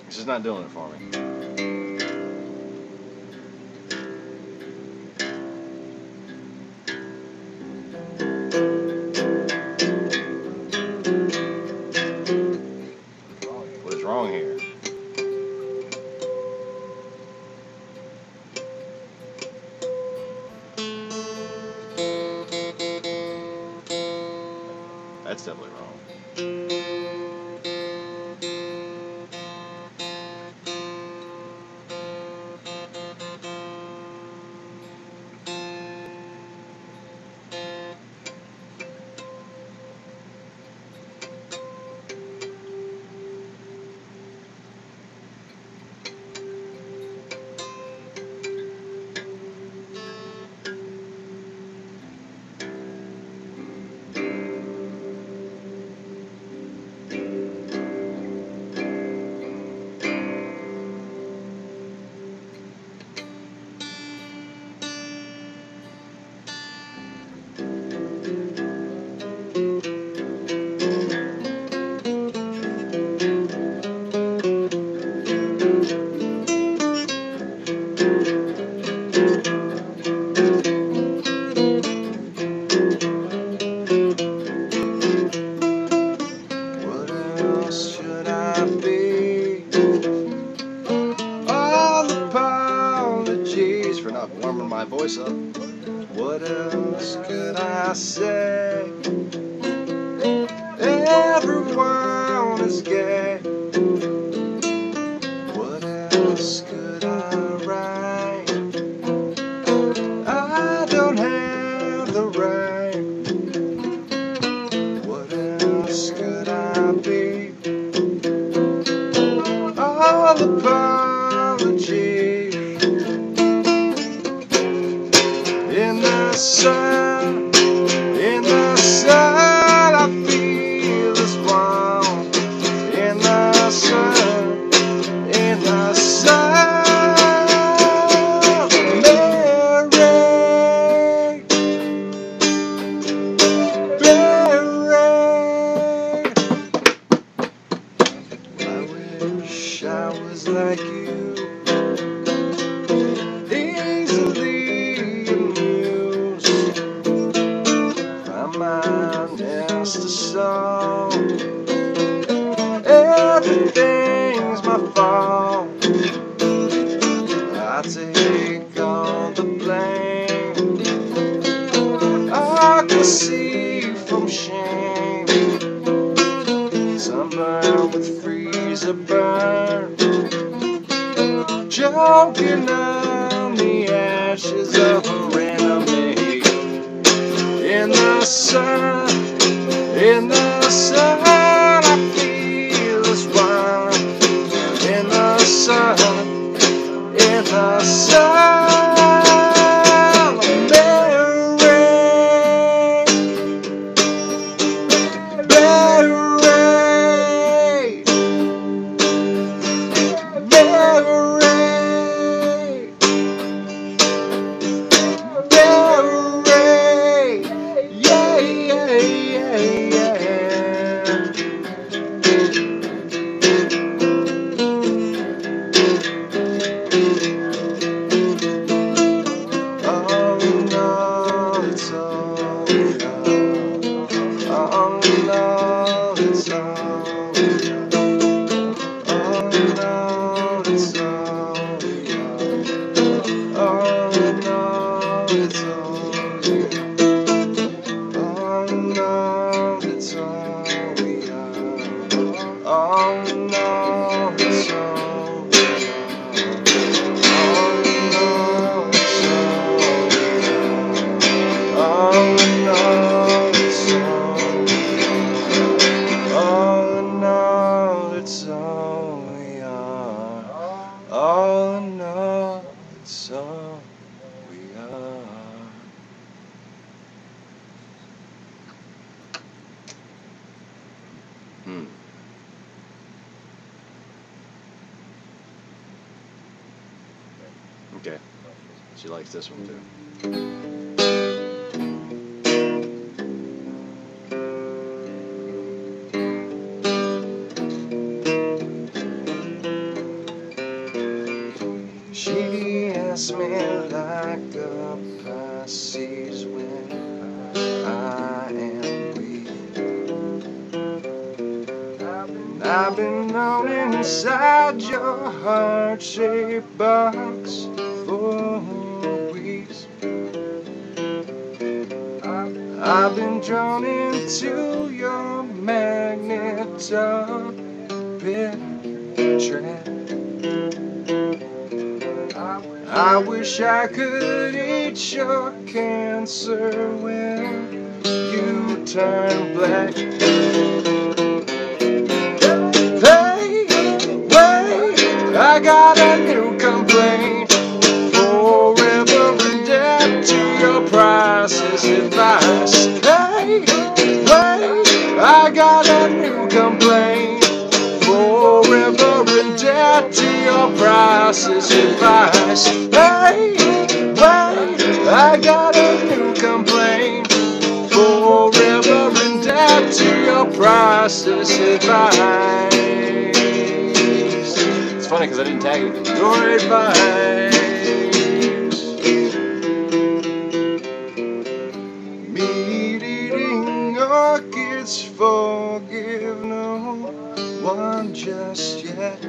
This is not doing it for me. What is wrong here? That's definitely wrong. Warming my voice up. What else could I say? Everyone is gay. What else could I write? I don't have the right. What else could I be? All apologies. In the sun, I feel as warm. In the sun, Mary, I wish I was like you, easily amused. My mind has to solve. Everything's my fault. I take all the blame. I can see from shame. Sunburn with freezer burn. Choking on the ashes of a enemy. In the sun, I feel as one. In the sun, All in all, it's all we are. Okay. She likes this one too. She asked me like a Pisces when I am weak. I've been known inside your heart-shaped box for weeks. I've been drawn into your magnet of pit trap. I wish I could eat your cancer when you turn black. Hey, wait, I got a new complaint. Forever in debt to your priceless advice. Hey, wait, I got a new complaint. Forever in debt to your priceless advice. Hey, wait, I got a new complaint. Forever in debt to your priceless advice. It's funny because I didn't tag it. Your advice. Meat-eating orchids forgive no one just yet.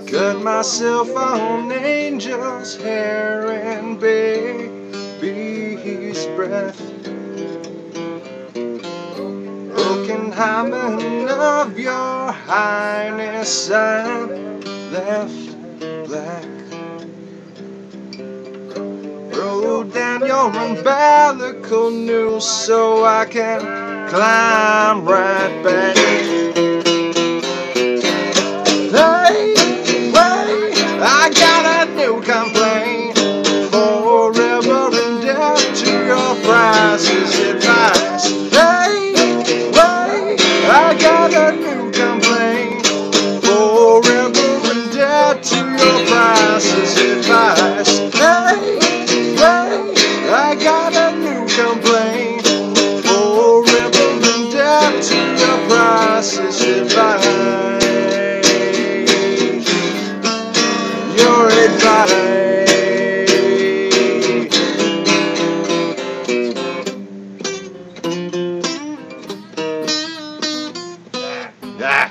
Cut myself on angel's hair and baby's breath. Broken hymen of your highness, I'm left black. Roll down your umbilical noose so I can climb right back. Hey, wait, I got a new complaint. Forever in debt to your priceless advice. Hey, wait, I got a new complaint. Forever in debt to your priceless advice. Hey, wait, I got a new complaint. Forever in debt to your priceless advice. Your advice. Ah.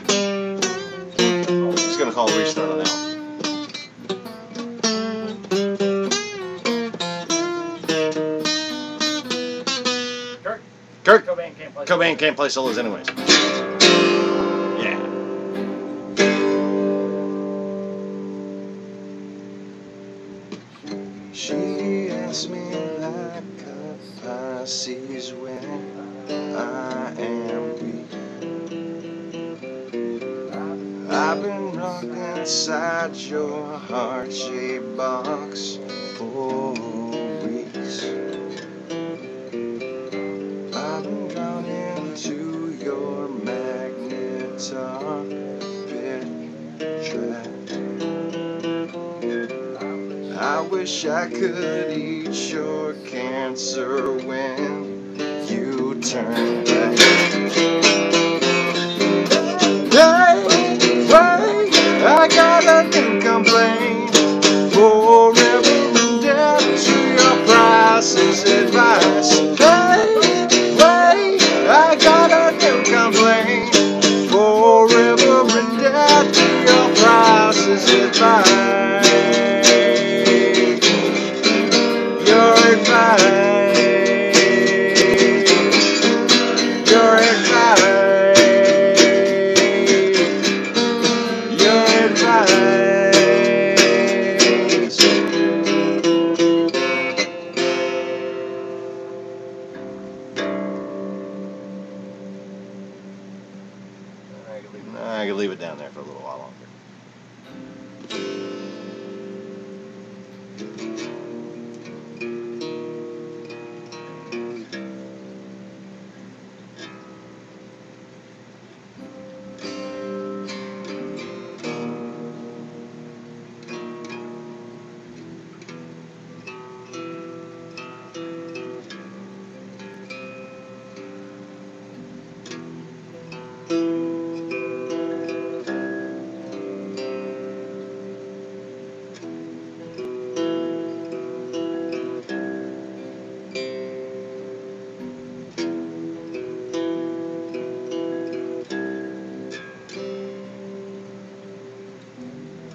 I'm just gonna call a restart on that one. Kurt. Cobain can't play solos anyways. Yeah. She asked me like a Pisces when I am weak. I've been locked inside your heart-shaped box for weeks. I've been drawn into your magnetar pit trap. I wish I could eat your cancer when you turn back. Hey, wait, I got a new complaint. Forever in debt to your priceless advice. Hey, wait, I got a new complaint. Forever in debt to your priceless advice. Your advice. Your advice. Your advice. I can leave it down there for a little while longer. longer.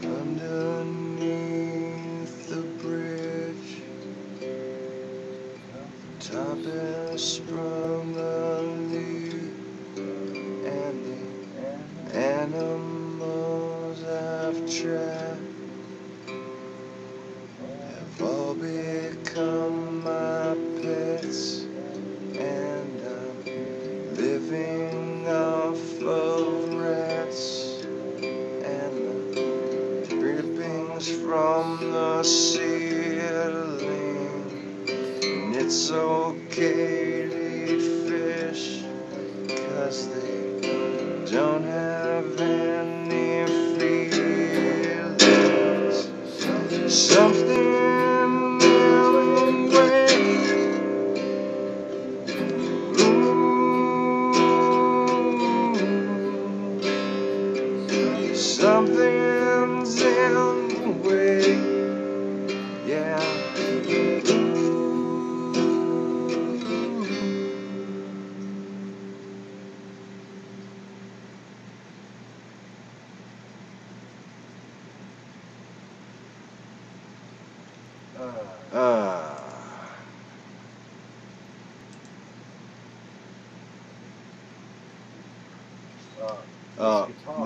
Underneath the bridge, top is sprung the lead, and the animals I've trapped have all become my pets, and I'm living off of rats and the drippings from the ceiling. And it's okay to eat fish, 'cause they don't have any feelings. Something in the way, ooh, something's in the way, yeah.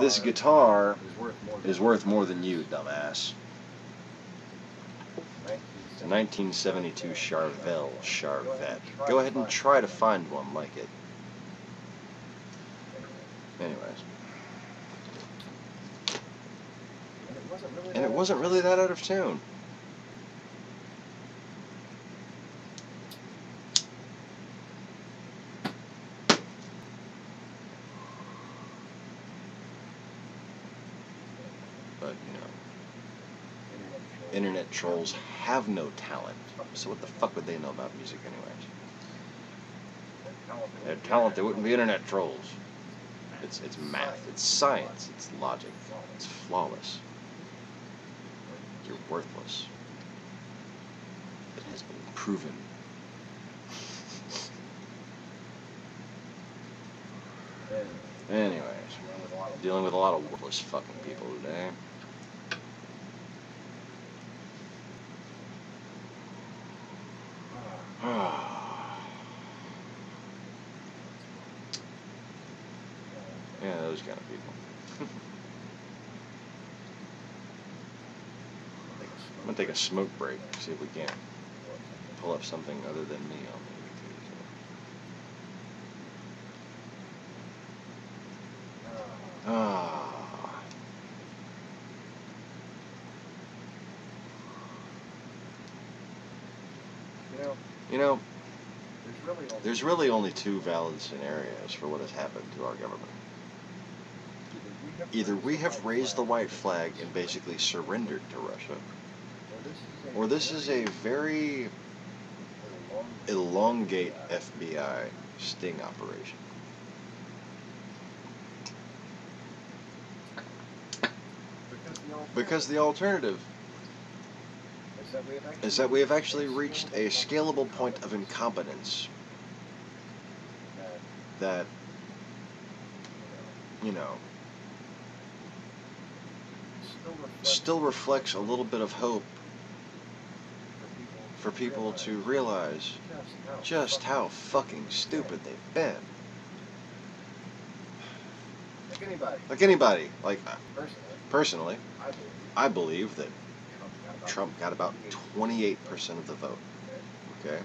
This guitar is worth more than you, dumbass. It's a 1972 Charvette. Go ahead and try to find one like it. Anyways. And it wasn't really that out of tune. But, you know, internet trolls have no talent, so what the fuck would they know about music anyways? If they had talent, they wouldn't be internet trolls. It's math, it's science, it's logic, it's flawless. You're worthless. It has been proven. Anyways, dealing with a lot of worthless fucking people today. Yeah, those kind of people. I'm gonna take a smoke break, see if we can pull up something other than me on the You know, there's really only two valid scenarios for what has happened to our government. Either we have raised the white flag and basically surrendered to Russia, or this is a very elongate FBI sting operation. Because the alternative is that we have actually reached a scalable point of incompetence that, you know, still reflects a little bit of hope for people to realize just how fucking stupid they've been. Like anybody, like personally, I believe that Trump got about 28% of the vote, okay,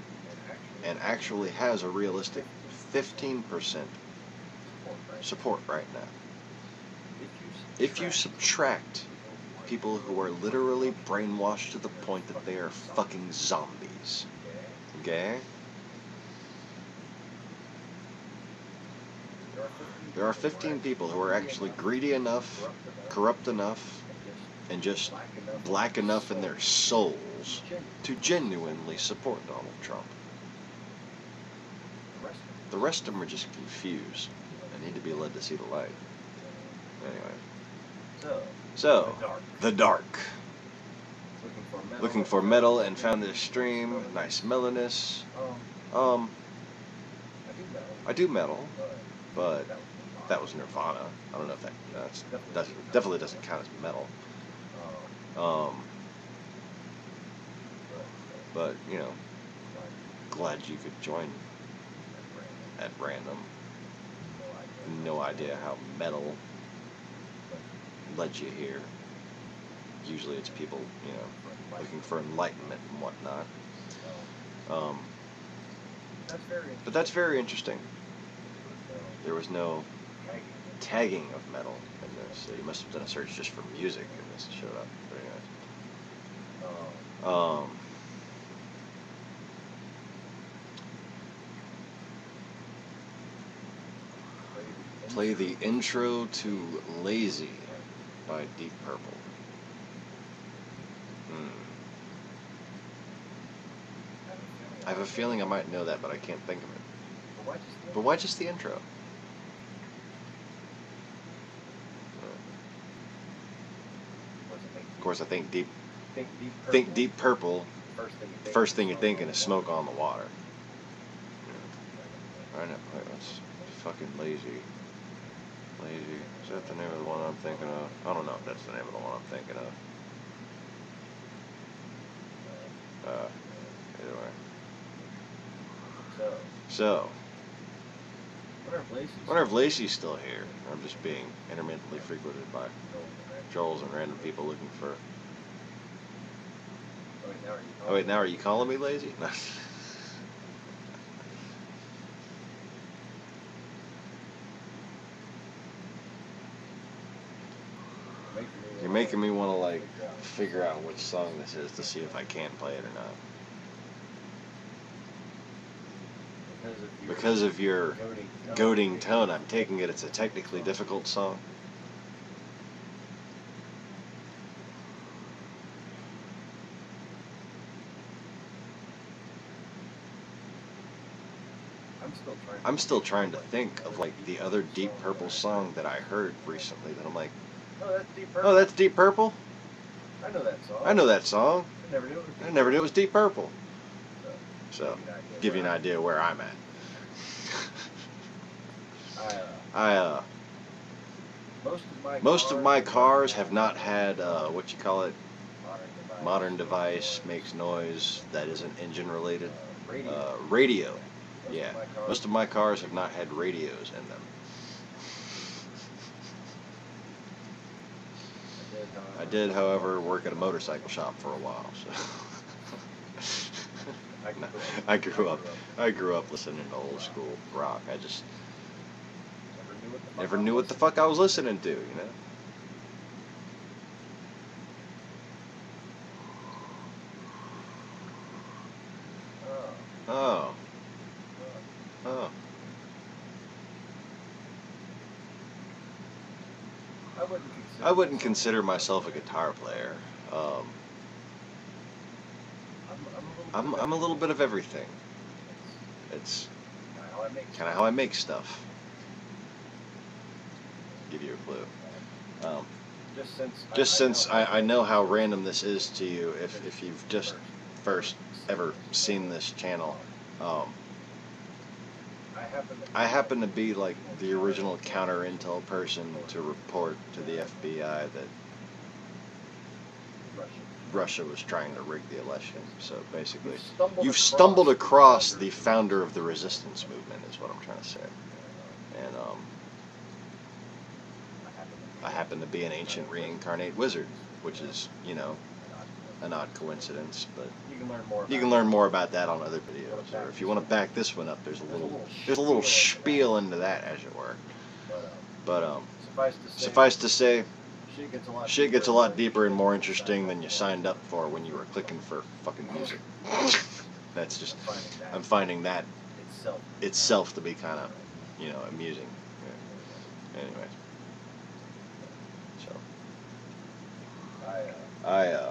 and actually has a realistic 15% support right now. if you subtract people who are literally brainwashed to the point that they are fucking zombies, okay? There are 15 people who are actually greedy enough, corrupt enough, and just black enough in their souls to genuinely support Donald Trump. The rest of them are just confused and need to be led to see the light. Anyway. So, the dark. Looking for metal and found this stream. Nice mellowness. I do metal, but that was Nirvana. I don't know if that definitely doesn't count as metal. But you know, glad you could join at random. No idea how metal led you here. Usually it's people, you know, looking for enlightenment and whatnot. But that's very interesting. There was no tagging of metal in this, so you must have done a search just for music and this showed up. Very nice. Play the intro to Lazy by Deep Purple. I have a feeling I might know that, but I can't think of it. But why just the intro? Of course, I think Deep Purple. First thing you're thinking is Smoke on the Water. I know. That's fucking Lazy. Lazy. Is that the name of the one I'm thinking of? I don't know if that's the name of the one I'm thinking of. Either way. So, I wonder if Lacey's still here. I'm just being intermittently frequented by trolls and random people looking for. Oh wait, now are you calling me lazy? You're making me want to like figure out which song this is to see if I can play it or not. Because of your goading tone, I'm taking it it's a technically difficult song. I'm still trying to think of like the other Deep Purple song that I heard recently that I'm like, oh, that's Deep Purple? I know that song. I never knew it was Deep Purple. So, give you an idea where I'm at. Most of my cars have not had, what you call it, modern device, makes noise that isn't engine related. Radio. Yeah, most of my cars have not had radios in them. I did, however, work at a motorcycle shop for a while, so I grew up listening to old school rock. I just never knew what the fuck I was listening to, you know? Oh. I wouldn't consider myself a guitar player. I'm a little bit of everything. It's kind of how I make stuff. Give you a clue. Just since I know how random this is to you, if you've just first ever seen this channel, I happen to be like the original counter-intel person to report to the FBI that Russia was trying to rig the election. So basically, you've stumbled across the founder of the resistance movement, is what I'm trying to say. And I happen to be an ancient reincarnate wizard, which is, you know, an odd coincidence, but you can learn more about that on other videos. Or if you want to back this one up, there's a little spiel into that, as it were. But Suffice to say, shit gets a lot deeper and more interesting than you signed up for when you were clicking for fucking music. That's just, I'm I'm finding that itself. itself to be kind of, amusing. Yeah. Anyways, so I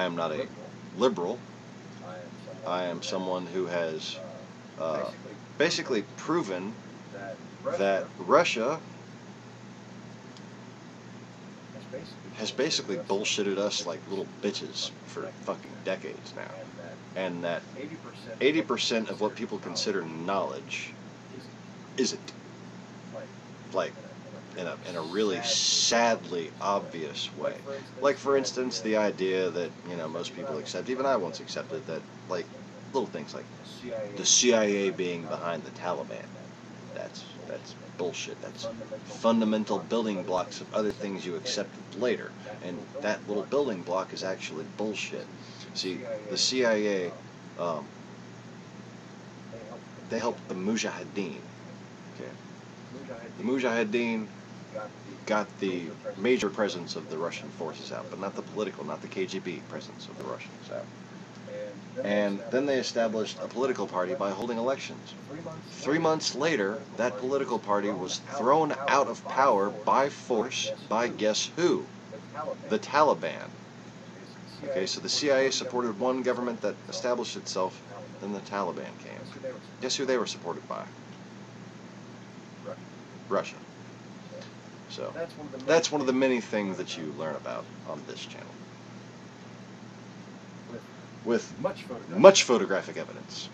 am not a liberal. I am someone who has basically proven that Russia has basically bullshitted us like little bitches for fucking decades now, and that 80% of what people consider knowledge isn't. Like, in a really sadly obvious way. Like, for instance, the idea that, most people accept, even I once accepted, that, like, little things like the CIA being behind the Taliban. That's bullshit. That's fundamental building blocks of other things you accepted later. And that little building block is actually bullshit. See, the CIA, they helped the Mujahideen. Okay. The Mujahideen got the major presence of the Russian forces out, but not the political, not the KGB presence of the Russians out. And then they established a political party by holding elections. 3 months later, that political party was thrown out of power by force by guess who? The Taliban. Okay, so the CIA supported one government that established itself, then the Taliban came. Guess who they were supported by? Russia. So, that's one of the many things that you learn about on this channel. With much photographic evidence,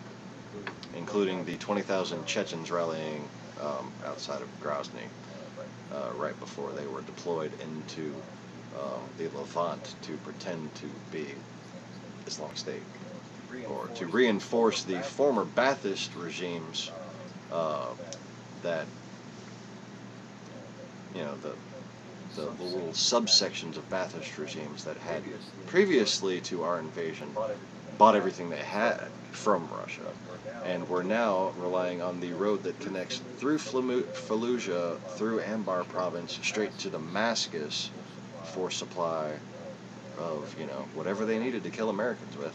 including the 20,000 Chechens rallying outside of Grozny right before they were deployed into the Levant to pretend to be Islamic State, or to reinforce the former Ba'athist regimes that, the little subsections of Ba'athist regimes that had previously to our invasion bought everything they had from Russia, and were now relying on the road that connects through Fallujah, through Anbar province, straight to Damascus for supply of, whatever they needed to kill Americans with.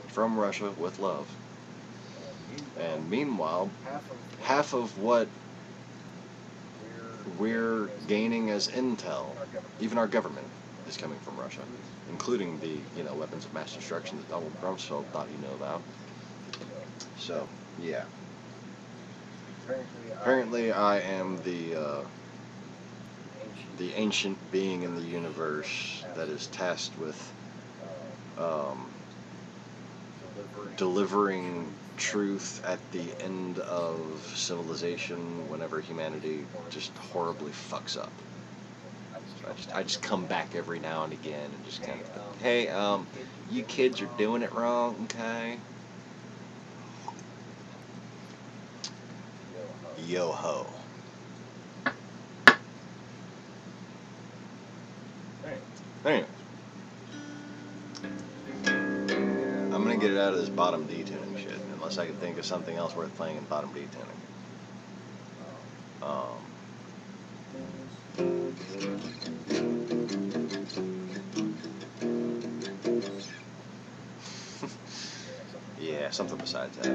From Russia with love. And meanwhile, half of what we're gaining as intel, even our government, is coming from Russia, including the, weapons of mass destruction that Donald Rumsfeld thought he knew about. So, yeah. Apparently I am the ancient being in the universe that is tasked with delivering truth at the end of civilization whenever humanity just horribly fucks up. So I just come back every now and again and just kind of, hey, you kids are doing it wrong, okay? Yo ho. Anyway, I'm gonna get it out of this bottom D tuning shit, unless I can think of something else worth playing in bottom D tuning. Yeah, something besides that.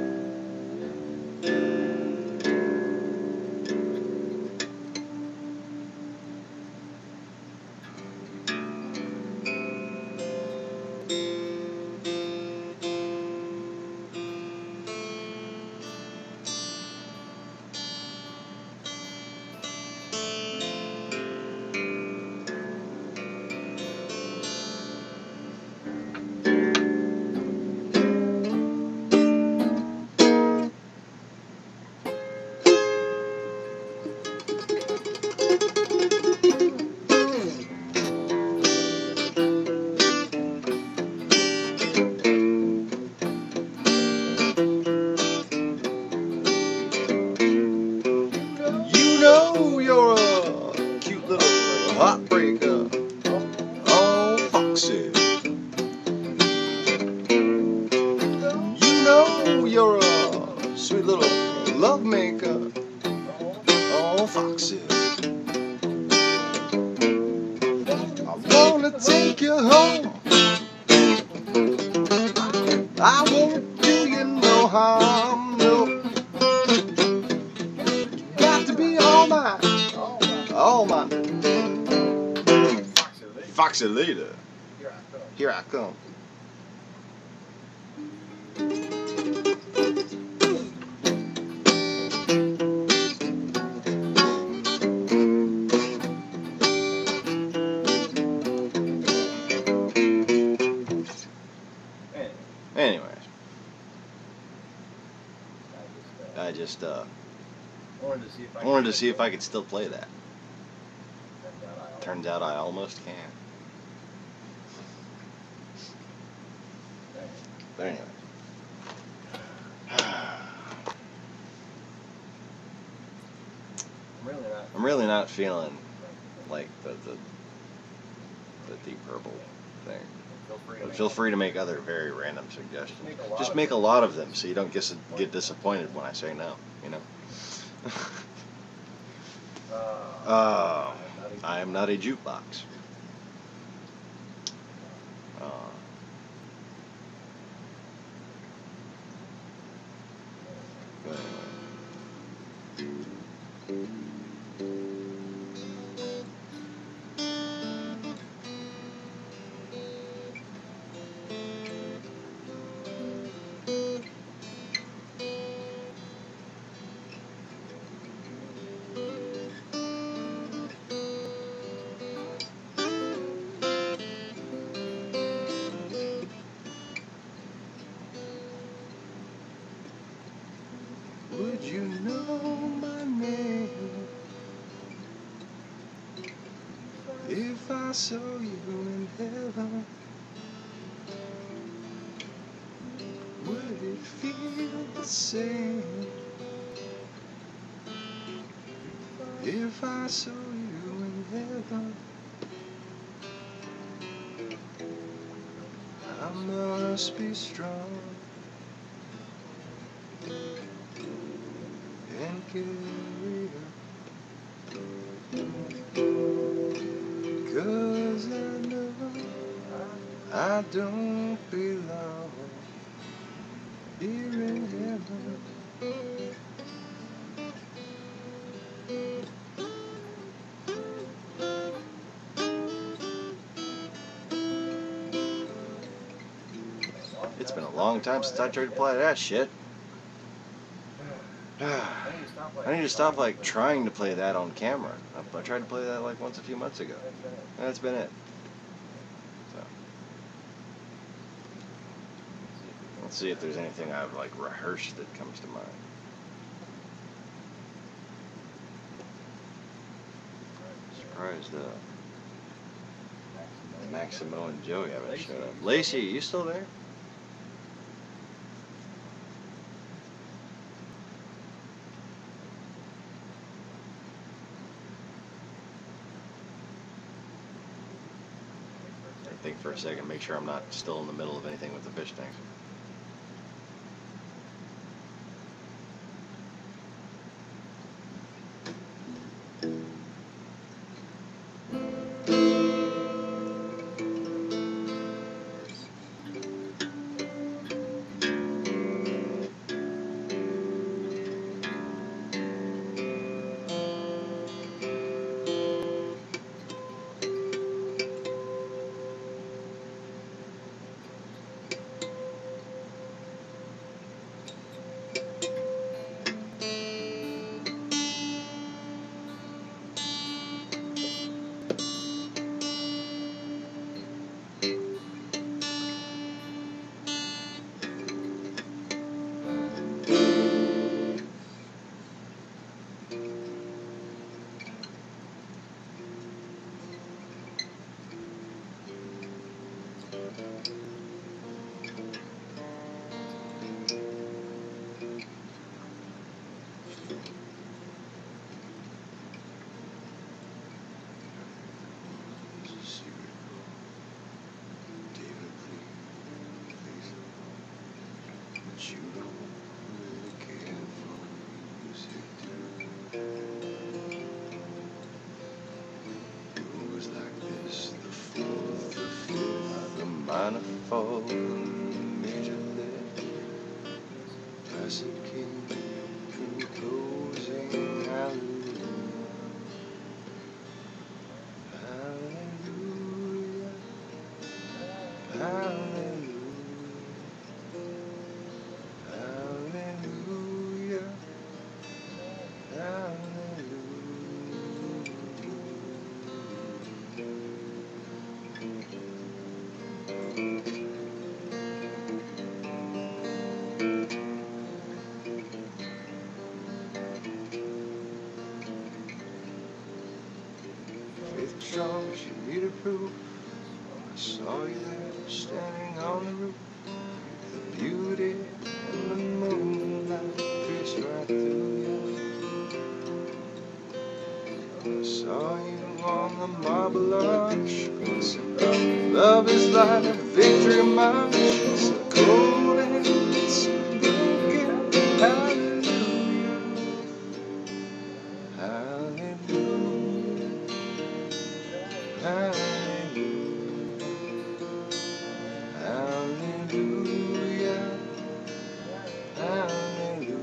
take you home. I won't do you no harm, no. Got to be all mine, all mine. Foxy later, here I come. Anyways, I just wanted to see if I could still play that. Turns out I almost can. But anyway. I'm really not feeling like the Deep Purple thing. But feel free to make other very random suggestions. Just make a lot of them so you don't get disappointed when I say no, you know? I am not a jukebox. Would you know my name if I saw you in heaven? Would it feel the same if I saw you in heaven? I must be strong and carry on, 'cause I know I don't belong here in heaven. It's been a long time since I tried to play that shit. I need to stop like trying to play that on camera. I tried to play that like once a few months ago. That's been it. So let's see if there's anything I've like rehearsed that comes to mind. Surprised Maximo and Joey haven't showed up. Lacey, you still there? Think for a second, make sure I'm not still in the middle of anything with the fish tanks. trying to fall immediately. Blessed King, composing hallelujah. Hallelujah. Hallelujah. Hallelujah. Hallelujah. Faith was strong, she needed proof. I saw you there, standing on the roof. The beauty and the moonlight pierced right through you. I saw you on the marble arch. Love is like a victory march. It's a cold and it's broken. Hallelujah. Hallelujah. Hallelujah. Hallelujah. Hallelujah.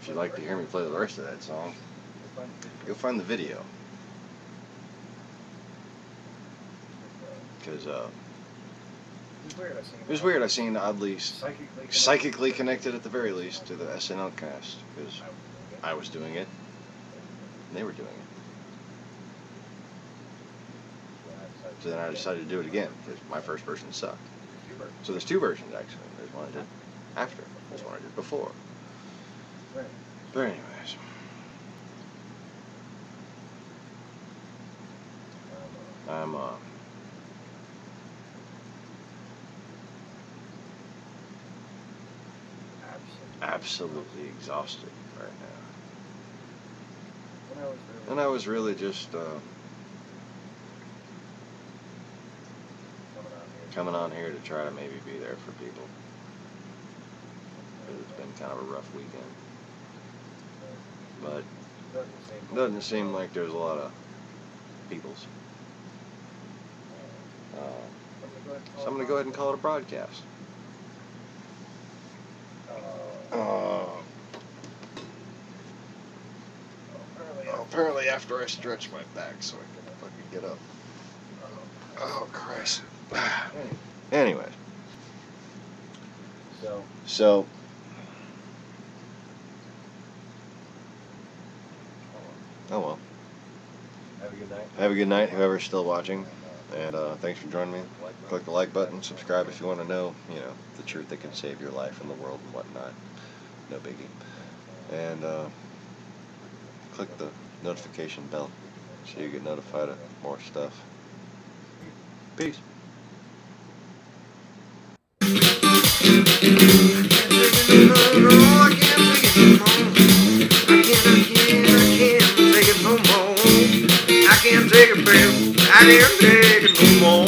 If you'd like to hear me play the rest of that song, go find the video. Because it was weird. I seen oddly psychically connected at the very least to the SNL cast, because I was doing it and they were doing it. So then I decided to do it again because my first version sucked. So there's two versions actually. There's one I did after. There's one I did before. But anyways, I'm absolutely exhausted right now. And I was really just coming on here to try to maybe be there for people. Because it's been kind of a rough weekend. But it doesn't seem like there's a lot of peoples. So I'm going to go ahead and call it a broadcast. Apparently after I stretch my back so I can fucking get up. Oh, Christ. Anyways. So. Oh well. Have a good night. Have a good night, whoever's still watching. And thanks for joining me. Click the like button, subscribe if you want to know, the truth that can save your life in the world and whatnot. No biggie. And click the notification bell so you get notified of more stuff. Peace. I can't take it, baby. I can't take it no more.